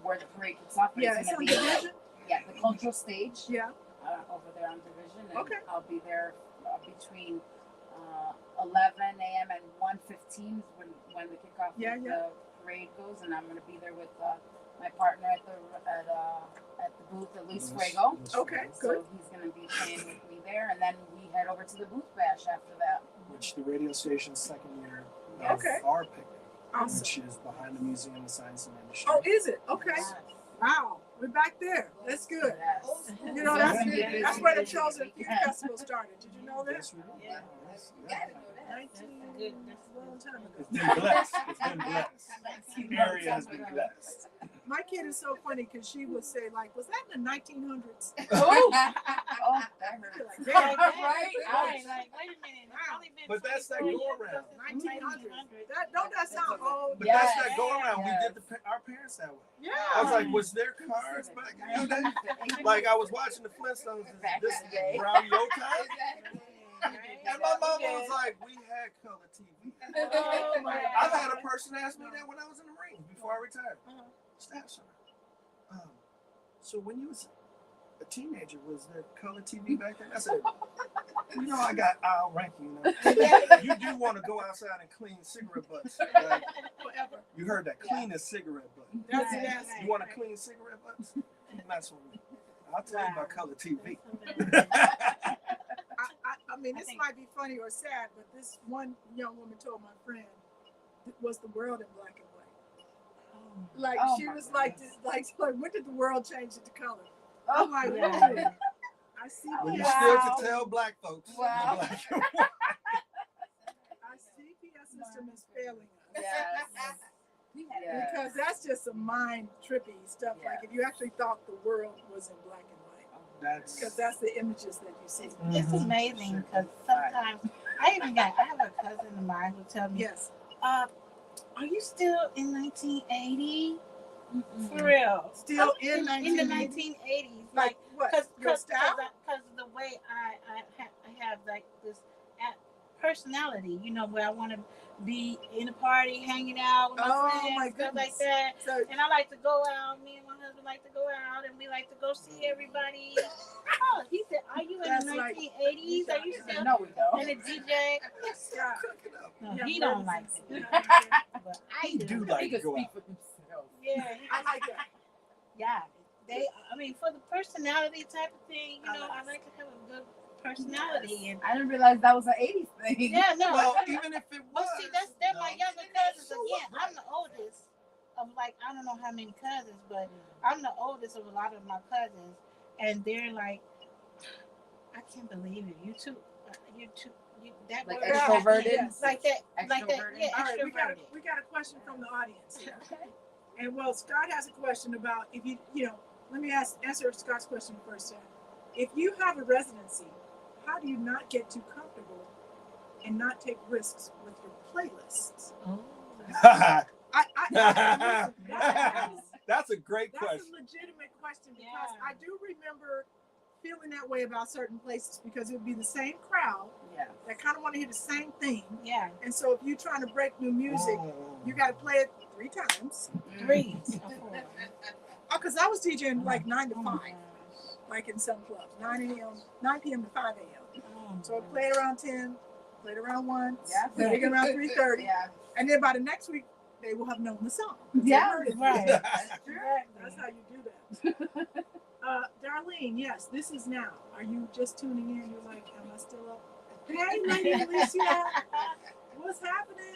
where the parade kicks off. But Yeah, it's it's gonna on be Division. the cultural stage. Yeah. over there on Division, and Okay. I'll be there between 11 a.m. and 1:15 when the kickoff Yeah, of yeah. the parade goes, and I'm going to be there with my partner at the booth, at Luis Fuego. Okay, good. So he's going to be playing with me there, and then we head over to the booth bash after that. Which the radio station's second year Okay. of our picnic, Awesome. which is behind the Museum of Science and Industry. Oh, is it? Okay. Wow. We're back there. That's good. Yes. You know, that's where the Chosen Food Festival started. Did you know that? Yes, we do. Yeah. Yeah. 19, that's a long time ago. It's been blessed. It's been blessed. The area has been blessed. My kid is so funny because she would say, like, was that in the 1900s? Oh, that hurts. Like, Right, Right? right. Like, wait a minute. It's only been But that's that 24 go years around. since 1900s. Don't that sound old? But Yes. that's that go around. We Yes. did our parents that way. Yeah. I was like, was there cars back in the day? Like I was watching the Flintstones. This brown yokai. And my mama was like, we had color TV. Oh, my I've God. had a person ask me that when I was in the Marines before I retired. Staff sergeant. So when you was a teenager, was there color TV back then? I said, you know, I got aisle ranking. You do want to go outside and clean cigarette butts. Right? Forever. You heard that, clean a cigarette butt. That's Right. nasty. You want to clean cigarette butts? That's what I'll tell you about color TV. I mean, this might be funny or sad, but this one young woman told my friend it was the world in black and white. Like Oh, she my was like, goodness. when did the world change into color? Oh, I'm like, yeah. really? I see. Well, you PS still can tell black folks. you're Wow. black. Our CPS system is failing us. Yes. Yes. Because that's just some mind trippy stuff. Yeah. Like if you actually thought the world was in black and white, because that's the images that you see. It's amazing because sometimes I have a cousin of mine who tell me, Yes. are you still in 1980? For real. Still in in the 1980s. 1980s. Like what? Your style? Because the way I have like this personality, you know, where I want to be in a party, hanging out with my Oh, friends, my stuff like goodness. that. So And I like to go out. Me and my husband like to go out, and we like to go see everybody. Oh, he said, "Are you in That's the like- 1980s? Are you still?" No, we don't. And the DJ, yeah. no, Yeah, he don't like emergencies. it, but I He do. do He like to can go speak out. for himself. Yeah, I like that. yeah. I mean, for the personality type of thing, you know, I like to have a good personality, and I didn't realize that was an 80s thing. yeah, no. Well, even if it But was. see, they're my younger cousins So again. what? I'm the oldest of like I don't know how many cousins, but I'm the oldest of a lot of my cousins, and they're like, I can't believe it. You that Like word, extroverted? Yes. like that, Extroverted? yeah, All right, extroverted. we got a question from the audience here. And well, Scott has a question about if you know, let me answer Scott's question first. Sam. If you have a residency, how do you not get too comfortable and not take risks with your playlists? That's a great That's question. a legitimate question because Yeah. I do remember feeling that way about certain places because it would be the same crowd Yeah. that kind of want to hear the same thing. Yeah, And so if you're trying to break new music, you got to play it 3 times. 3 or 4. Oh, because I was DJing like 9 to Oh 5, my gosh. like in some clubs, 9 p.m. to 5 a.m. Oh So I my played around 10, played around 1, Yeah. played again around 3:30, Yeah. and then by the next week they will have known the song. Yeah. Right. That's how you do that. Darlene, yes, this is now. Are you just tuning in? You're like, am I still up? Hey, Lady Alicia, what's happening?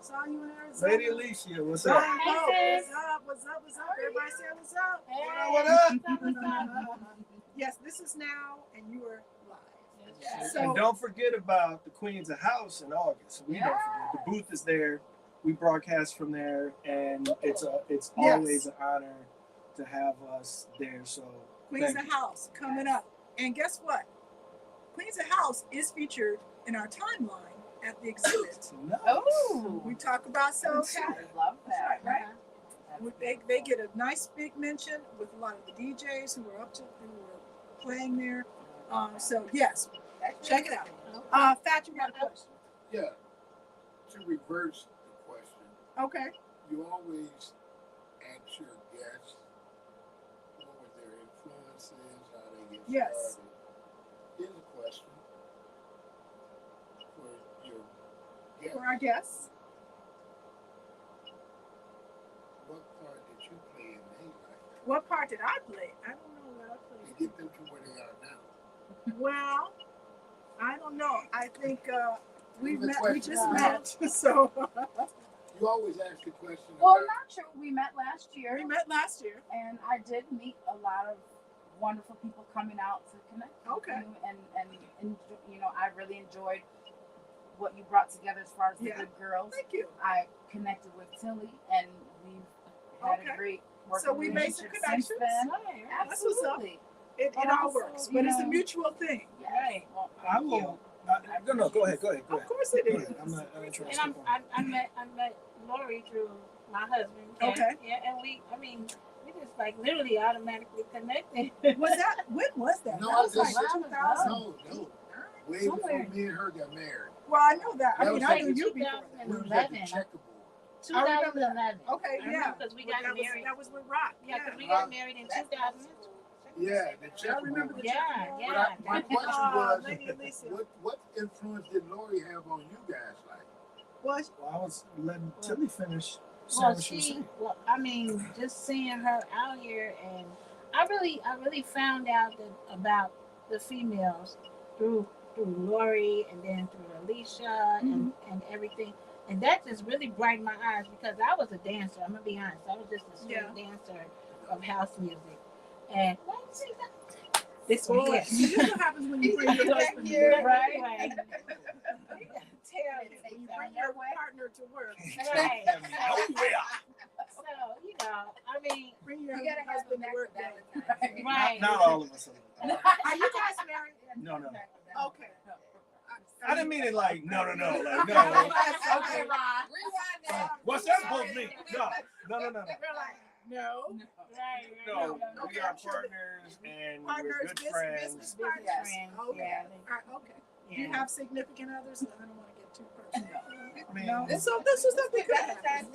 Saw you in Arizona. Lady Alicia, what's What's up? up? Hey, sis. What's up? What's up? Everybody say what's up. Hey, What up? what's up? Yes, this is now, and you are live. Yeah. So- And don't forget about the Queen's of House in August. We don't forget. The booth is there. We broadcast from there, and it's Yes. always an honor to have us there. So Queens thank of you. House coming up. And guess what? Queens of House is featured in our timeline at the exhibit. Oh. We talk about SoCal. I love that. Right. They get a nice big mention with a lot of the DJs who were playing there. So yes, check it out. Fat, you got a question? Yeah. To reverse the question, Okay. you always ask your guests what were their influences, how they get Yes. started. Yeah. for our guests. What part did you play in their life What part did I play? I don't know what I to played. get them to where they are now? Well, I don't know. I think we Leave a met. We question. just met, so You always ask the question Well, about not true. We met last year, we met last year. and I did meet a lot of wonderful people coming out to connect with Okay. you, and you know, I really enjoyed what you brought together as far as the Yeah. good girls. Thank you. I connected with Tilly, and we've had Okay. a great working So we made some relationship since connections. then. That's what's up. Absolutely. It But all also, works, you but it's a know- mutual thing. Yes. Right. Well, I thank will. you. No, go ahead. Of course it Go is. ahead. I'm not trying to And skip on. I met Lori through my husband. And, Okay. Yeah, and we just like literally automatically connected. Was that? When was that? No, That was like this is- 2000. no. Way Somewhere. before me and her got married. Well, I know that. I That mean, was I like knew you before that. We was at the 2011. checkerboard. I remember that. 2011. Okay, yeah. Because we Well, got that married. Was, that was with Rock. Yeah, because we got married in 2000. Yeah, the I checkerboard. remember the Yeah, checkerboard. yeah. My question Oh, was, Lady Lisa. what influence did Lori have on you guys? Like, Well, Well, I was letting Tilly finish saying Well, what she was she, saying. well, I mean, just seeing her out here, and I really found out about the females through Lori, and then through Alicia, and everything, and that just really brightened my eyes because I was a dancer. I'm gonna be honest, I was just a straight dancer of house music, and this one boy, here. this is what happens when you bring your husband to Here, work. right? Right. When you bring your partner to work. Right. Nowhere. So, you know, I mean, Bring your You gotta have husband them to work. back then. for Valentine's. right. Not all of us. Are you guys married? No. Okay. I didn't mean it like no. Like no. Okay, Rewind that. What's that supposed to mean? No. We're like, no. Right. No, Okay, we are I'm sure partners and Partners, we're good friends. business partners. friends, Okay. yeah. All right, okay. Do you Yeah. have significant others? I don't want to get too personal. I mean, No. And so this is something good. happen.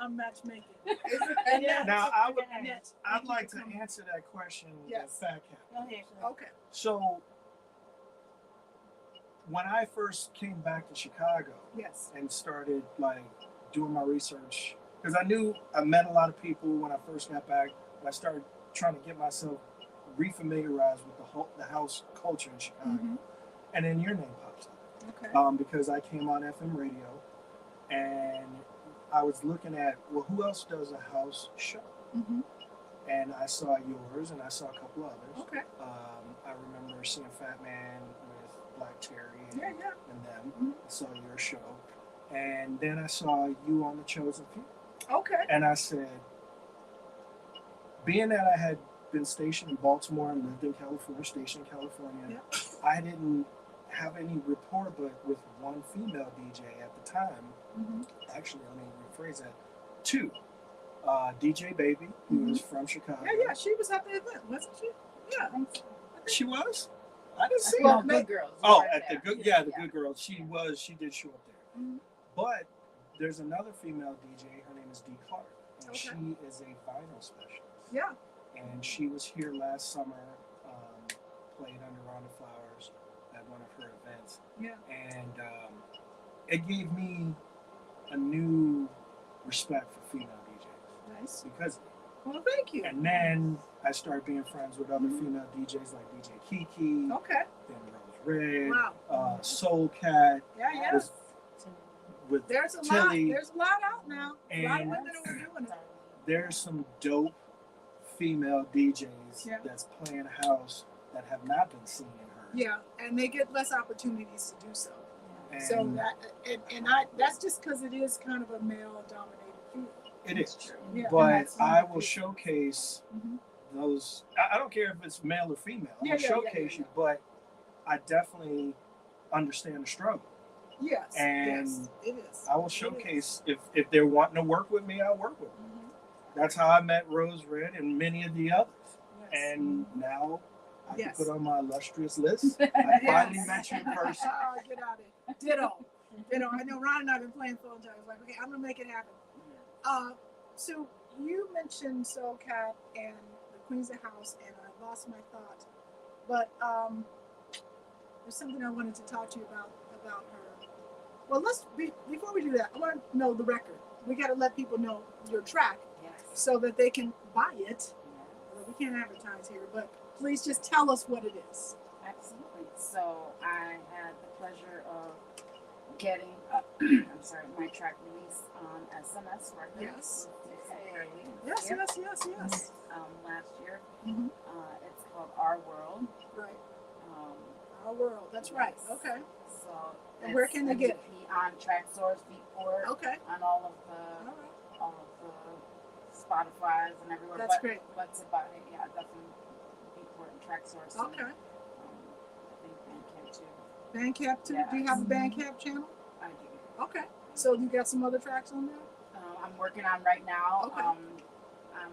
I'm matchmaking. now I'd like to answer that question Yes. that Fat Cat. Go ahead. Okay. So when I first came back to Chicago Yes. and started like doing my research, because I met a lot of people when I first got back, and I started trying to get myself refamiliarized with the house culture in Chicago, Mhm. and then your name pops up. Okay. Because I came on FM radio, and I was looking at, well, who else does a house show? Mhm. And I saw yours, and I saw a couple others. Okay. I remember seeing Fat Man with Black Cherry and, Yeah. and them. Mhm. I saw your show, and then I saw you on The Chosen Few, Okay. and I said, being that I had been stationed in Baltimore and lived in California, stationed in California, I didn't have any rapport but with one female DJ at the time. Mhm. Actually, let me rephrase that. Two. DJ Baby, who is from Chicago. Yeah. She was at the event, wasn't she? Yeah. She was? I didn't see Well, her. good girls. Oh, Right at the there. good, yeah, the good girl. She did show up there. Mhm. But there's another female DJ. Her name is Dee Clark, and Okay. she is a vinyl specialist. Yeah. And she was here last summer, played under Rhonda Flowers at one of her events. Yeah. And it gave me a new respect for female DJs Nice. because of it. Well, thank you. And then I started being friends with other female DJs like DJ Kiki, Okay. then Rose Red, Wow. Soul Cat, Yeah. with There's a Tilly. lot. There's a lot out now. A lot of And- women who are doing it. There's some dope female DJs Yeah. that's playing house that have not been seen and heard. Yeah, and they get less opportunities to do so. And So that that's just because it is kind of a male-dominated field. it is. Yeah, and But that's one I of the will things. showcase Mhm. those. I don't care if it's male or female. Yeah, I'll yeah, showcase you, but I definitely understand the struggle. Yes, And yes, it is. I will showcase if they're wanting to work with me, I'll work with them. Mhm. That's how I met Rose Red and many of the others. Yes. And now I Yes. can put on my illustrious list. I finally Yes. met you in person. Oh, get out of it. Ditto. I know Ron and I have been playing phone tag. I was like, okay, I'm gonna make it happen. So you mentioned Soul Cat and the Queens of House, and I lost my thought. But there's something I wanted to talk to you about her. Well, before we do that, I want to know the record. We got to let people know your track Yes. so that they can buy it. Yes. Well, we can't advertise here, but please just tell us what it is. Absolutely. So I had the pleasure of getting, my track released on SMS Records. Yes. Yes. Yes. Last year. Mm-hmm. It's called Our World. Right. Um, Our World. That's right. yes. Okay. So And where can they get it? On TrackSource, Beatport, Okay. on all of the Spotify's and everywhere. That's great. But to buy it, yeah, definitely Beatport and TrackSource. Okay. And, I think Bandcamp too. Bandcamp too? Yes. Do you have a Bandcamp channel? I do. Okay. So you got some other tracks on there? I'm working on right now. Okay. I'm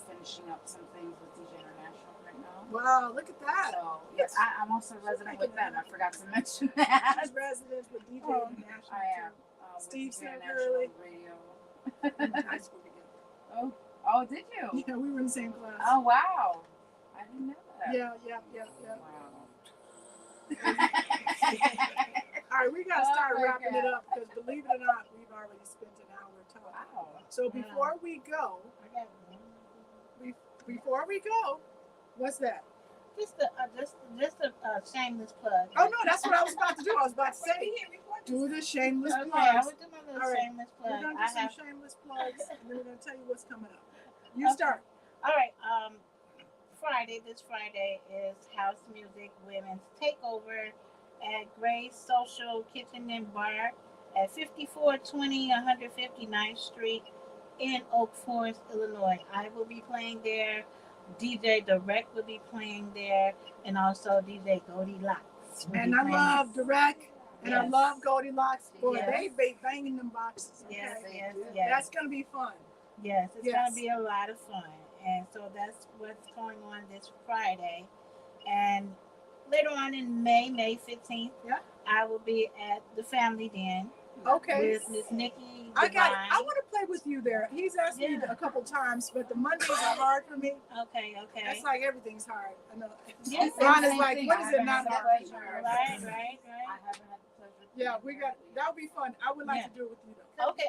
finishing up some things with DJ International right now. Wow, look at that. So yes, I'm also resident with them. I forgot to mention that. She's resident with DJ International. I am. Steve with DJ said International early. Radio. We went to high school together. Oh, did you? Yeah, we were in the same class. Oh wow, I didn't know that. Yeah. Wow. All right, we got to start Oh my wrapping it God. up because believe it or not, we've already spent an hour talking. Wow. So before we go, what's that? Just a shameless plug. Oh no, that's what I was about to do. I was about to say, do the shameless Okay, I plugs. would do my little All right. shameless plug. We're gonna do I some have shameless plugs, and then we're gonna tell you what's coming up. You Okay. start. All right. This Friday is House Music Women's Takeover at Gray's Social Kitchen and Bar at 5420 159th Street in Oak Forest, Illinois. I will be playing there. DJ Direct will be playing there, and also DJ Goldilocks. will And be I playing love Direct, and I Yes. love Goldilocks. Boy, Yes. they be banging them boxes. Okay? Yes. That's gonna be fun. Yes, it's Yes. gonna be a lot of fun, and so that's what's going on this Friday. And later on in May 15th, Yeah. I will be at the Family Den Okay. with Miss Nikki I got it. Divine. I want to play with you there. He's asked me Yeah. a couple times, but the Mondays are hard for me. Okay. That's like everything's hard. I know. Yes, Ron is same like, thing. what I is it haven't not had hard? the pleasure. Right. I haven't had the pleasure. Yeah, we got. That would be fun. I would like Yeah. to do it with you though. Okay.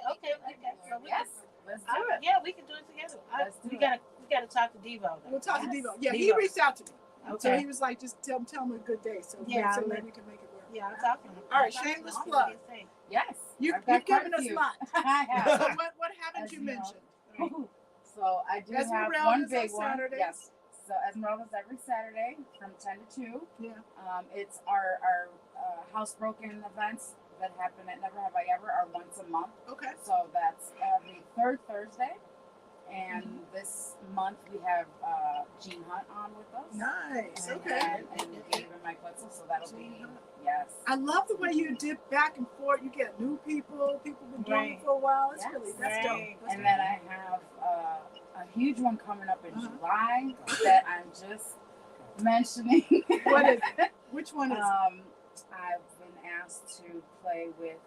So we Yes, let's do can, it. yeah, we can do it together. Let's do we it. gotta talk to Devo. Though. We'll talk to Yes. Devo. Yeah, he Devo. reached out to me. So Okay. he was like, just tell him a good day. So Yeah, so I'll maybe let- we can make it work. Yeah, I'll talk to him. All right, I'll talk to him. shameless I'll see plug. what he say. Yes. You've I've got given quite us a few. lots. I have. So what haven't As you you know. mentioned? So I do have Esmeralda's one on big one. Saturdays. Yes. So Esmeralda's every Saturday from 10 to 2. Yeah. It's our housebroken events that happen at Never Have I Ever are once a month. Okay. So that's every third Thursday. And this month we have Gene Hunt on with us. Nice. And, Okay. and Dave and Mike Wetzel. So that'll Gene be, Hunt. yes. I love the way you dip back and forth. You get new people. People been doing it Right. for a while. That's Yes. that's Right. dope. That's And dope. then I have a huge one coming up in Uh-huh. July that I'm just mentioning. What is it? Which one is it? I've been asked to play with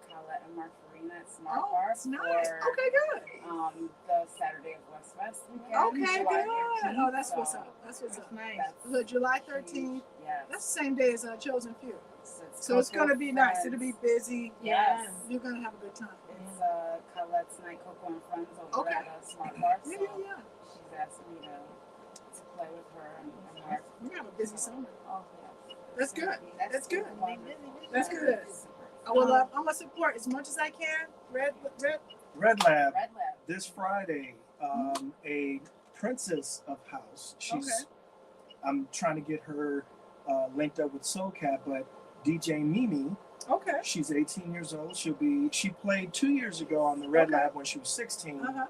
Colette and Mark Farina at Smart Oh, Bar it's nice. for Okay, good. the Saturday of West West weekend. Okay, July good. 13th. Oh, that's So what's up. That's what's That's up. nice. that's So July huge. 13th. Yes. That's the same day as Chosen Few. So it's Cocoa gonna be nice. Friends. It'll be busy. Yes. You're gonna have a good time. It's Colette's Night Cocoa and Friends over Okay. at Smart Bar. So Yeah. she's asked me to play with her and Mark. We have a busy summer. Oh, yes. That's good. That's good. Wonderful. That's good. I will. I'm gonna support as much as I can. Red. Red Lab Red Lab. this Friday. A princess of house. She's. I'm trying to get her linked up with SoCat, but DJ Mimi. Okay. She's 18 years old. She played 2 years ago on the Red Okay. Lab when she was 16, Uh-huh.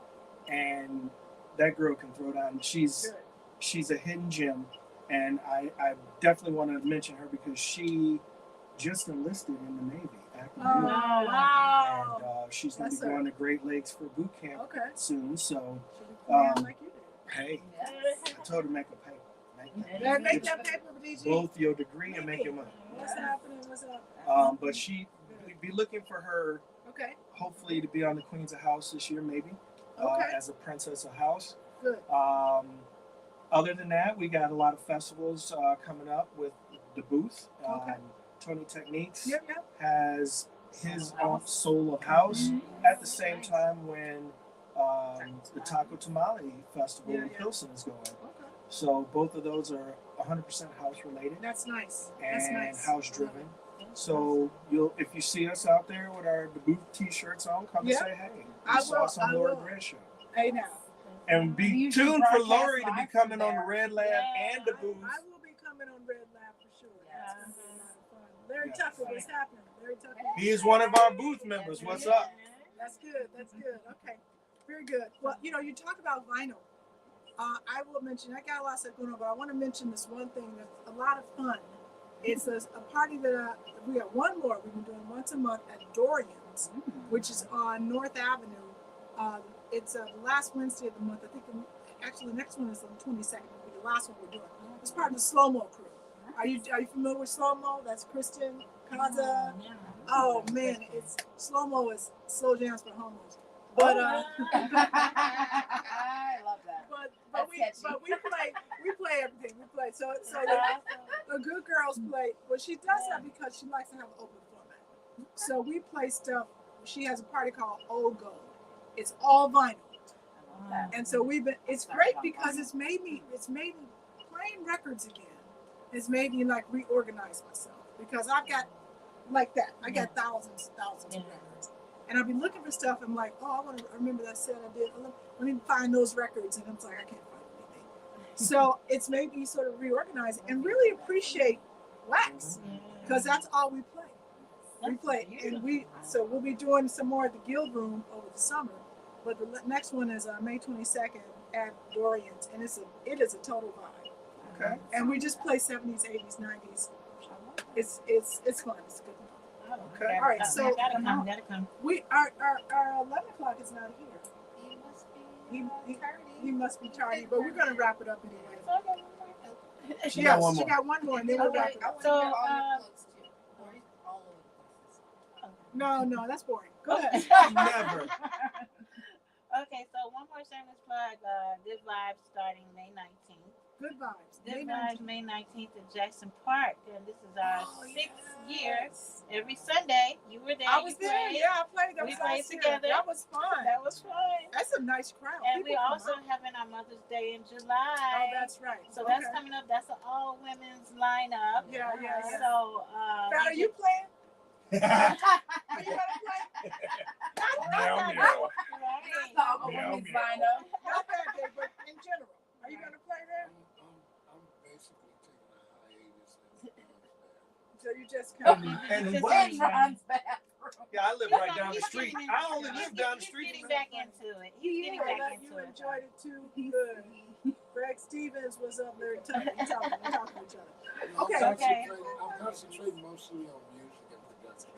and that girl can throw down. She's Good. a hidden gem, and I definitely want to mention her because she just enlisted in the Navy. active Oh, duty. wow. And she's going to That's be going to Great Lakes for boot camp Okay. soon. So, Should be playing Um, like you did. hey, Yes. I told her make a paper. Yeah, make that paper with DG. Both your degree and make your money. What's happening? What's up? But she be looking for her, Okay. hopefully, to be on the Queens of House this year, maybe, Okay. as a princess of house. Good. Other than that, we got a lot of festivals coming up with the booth. Okay. Tony Techniques Yep, yep. has his own Soul of House at the same time when the Taco Tamale Festival in Pilsen is going. Okay. So both of those are 100% house related That's nice. That's and nice. house driven. So if you see us out there with the booth T-shirts on, come and say hey. I We saw will, some I Lori will. Grant show. Hey now. And be usually tuned for broadcast Lori to be live coming from on the there. Red Lab and the booth. I will be coming on Red Lab for sure. Yes. That's gonna be a lot of fun. Larry Yeah. Tucker, what's happening? Larry Tucker. He is one of our booth members. What's up? That's good. That's good. Okay. Very good. Well, you talk about vinyl. I will mention, I got a lot of stuff going on, but I want to mention this one thing that's a lot of fun. It's a party that we have one more. We've been doing once a month at Dorian's, which is on North Avenue. It's the last Wednesday of the month. I think actually the next one is on the 22nd. Will be the last one we're doing. It's part of the Slow Mo crew. Are you familiar with Slow Mo? That's Kristen Kaza. Oh man, it's Slow Mo is slow jams for homos. But I love that. but we play everything. We play so the good girls play. Well, she does that because she likes to have an open format. So we play stuff. She has a party called Old Gold. It's all vinyl. And so it's great because it's made me playing records again. It's made me like reorganize myself because I've got like that. I got thousands of records. And I've been looking for stuff. I'm like, I want to remember that set I did. Let me find those records. And I'm like, I can't find anything. So it's made me sort of reorganize and really appreciate wax because that's all we play. We play, and we'll be doing some more at the Guild Room over the summer. But the next one is May 22nd at Dorian's, and it is a total vibe. Okay. And we just play 70s, 80s, 90s. It's fun. It's good. Okay. All right. So gotta come. we our 11 o'clock is not here. He must be tardy, but we're gonna wrap it up anyway. She got one She more. got one more, and then we'll wrap it up. So, No, that's boring. Go ahead. Never. Okay, so one more shameless plug. Good Vibes starting May 19th. Good vibes. Good Vibes May 19th at Jackson Park. And this is our sixth year. Every Sunday, you were there. I was you there. played. Yeah, I played. That We was played last year. together. That was fun. That was fun. That's a nice crowd. And we People come also out. having our Mother's Day in July. Oh, that's right. So that's coming up. That's an all women's lineup. Yeah. So, Are you playing? Are you gonna play? Meow, meow. Oh, Yeah, when we yeah. sign up. Not that day, but in general. Are you gonna play there? I'm basically taking a hiatus and So you just come. And In what? Ron's bathroom. Yeah, I live right down the street. I only live down the He's street. getting back into it. He's getting back That into you it. enjoyed it too. Good. Greg Stevens was up there talking to each other. Okay. I'm concentrating mostly on music and production.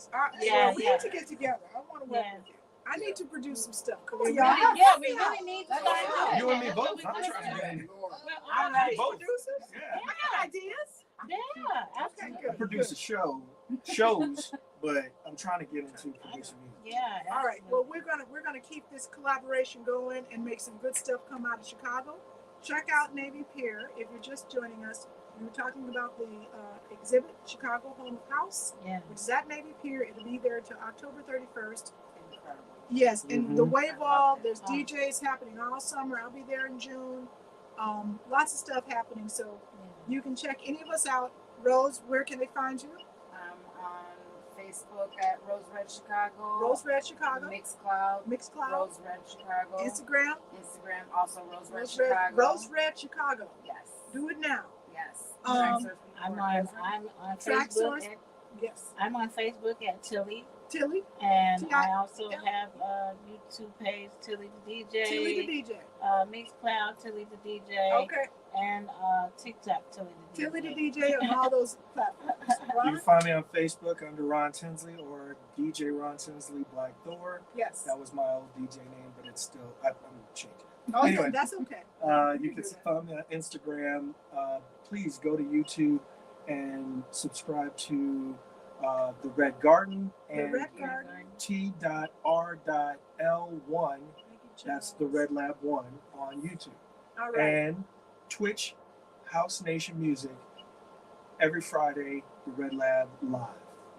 Yeah, We need to get together. I want to work with you. I need to produce some stuff. Come on, y'all. Yeah, we really need to That's start right. You and me doing both. it. I'm trying to get in. I'm Hey, ready. both. Producers. Yeah. I got ideas. Yeah, absolutely. I produce shows, but I'm trying to get into producing music. Yeah. All right. Well, we're gonna keep this collaboration going and make some good stuff come out of Chicago. Check out Navy Pier if you're just joining us. We were talking about the exhibit Chicago Home of House, Yeah. which is at Navy Pier. It'll be there till October 31st. Incredible. Yes, and the Wave Wall. There's Oh. DJs happening all summer. I'll be there in June. Lots of stuff happening. So you can check any of us out. Rose, where can they find you? On Facebook at Rose Red Chicago. Rose Red Chicago. Mixcloud. Mixcloud. Rose Red Chicago. Instagram. Also Rose Red Rose Chicago. Rose Red Chicago. Yes. Do it now. Yes. Um, I'm on Track Facebook. source. Yes. I'm on Facebook at Tilly, Tilly. and Yeah. I also have a YouTube page, Tilly the DJ. Tilly the DJ. Mixcloud, Tilly the DJ. Okay. And TikTok, Tilly the DJ. Tilly the DJ on all those platforms. You can Ron? find me on Facebook under Ron Tinsley or DJ Ron Tinsley Black Thor. Yes. That was my old DJ name, but it's still I'm changing. Okay, Anyway. that's okay. You can find me on Instagram. Please go to YouTube and subscribe to the Red Garden The and Red Garden. T.R.L1. That's the Red Lab 1 on YouTube. All right. And Twitch, House Nation Music, every Friday, the Red Lab live.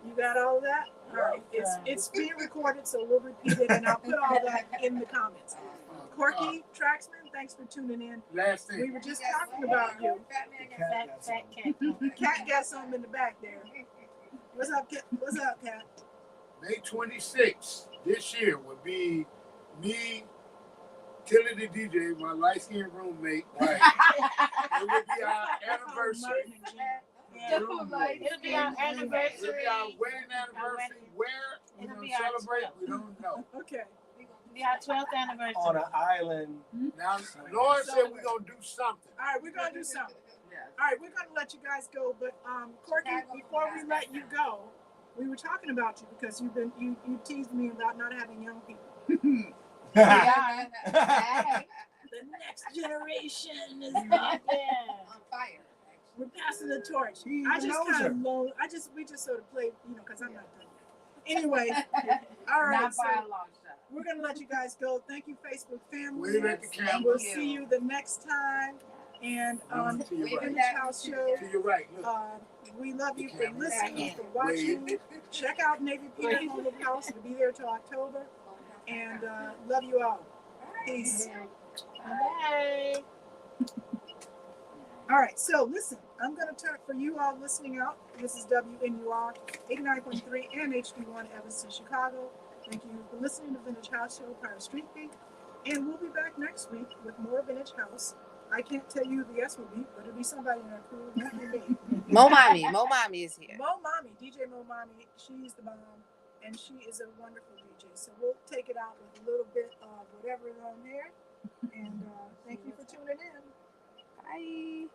You got all of that? All right. It's being recorded, so we'll repeat it, and I'll put all that in the comments. Corky Traxman, thanks for tuning in. Last We thing. were just talking about you. The cat got something. Cat got something in the back there. What's up, Cat? What's up, Cat? May 26th this year would be me, Tilly the DJ, my light skinned roommate. Right. It would be our anniversary. Yeah. It'll be our anniversary. It'll be our wedding anniversary. Where we It'll gonna be our celebrate, 12th. we don't know. Okay. It'll be our 12th anniversary. On an island. Now, Lauren said we're gonna do something. All right, we're gonna do something. All right, we're gonna let you guys go, but Corky, before we let you go, we were talking about you because you teased me about not having young people. Yeah. The next generation is Yeah. On fire. we're passing the torch. He I just knows kind her. of moan. We just sort of played, because I'm not done yet. Anyway, all right, Not so by a long shot. we're gonna let you guys go. Thank you, Facebook family. Wave at the camera. We'll see you the next time. And To your right. Vintage House Show. To your right. Look. We love you for Camera. listening, for watching. Check out Navy Pier Home of House. We'll be there till October. And love you all. Peace. Bye. All right, so listen, I'm going to turn for you all listening out. This is WNUR 89.3 and HD1 Evanston, Chicago. Thank you for listening to Vintage House Show, Power Street Beat. And we'll be back next week with more Vintage House. I can't tell you who the guest will be, but it'll be somebody in our crew. It won't be me. Mo Mommy is here. Mo Mommy, DJ Mo Mommy, she's the bomb, and she is a wonderful DJ. So we'll take it out with a little bit of whatever is on there. And thank you for tuning in. Bye.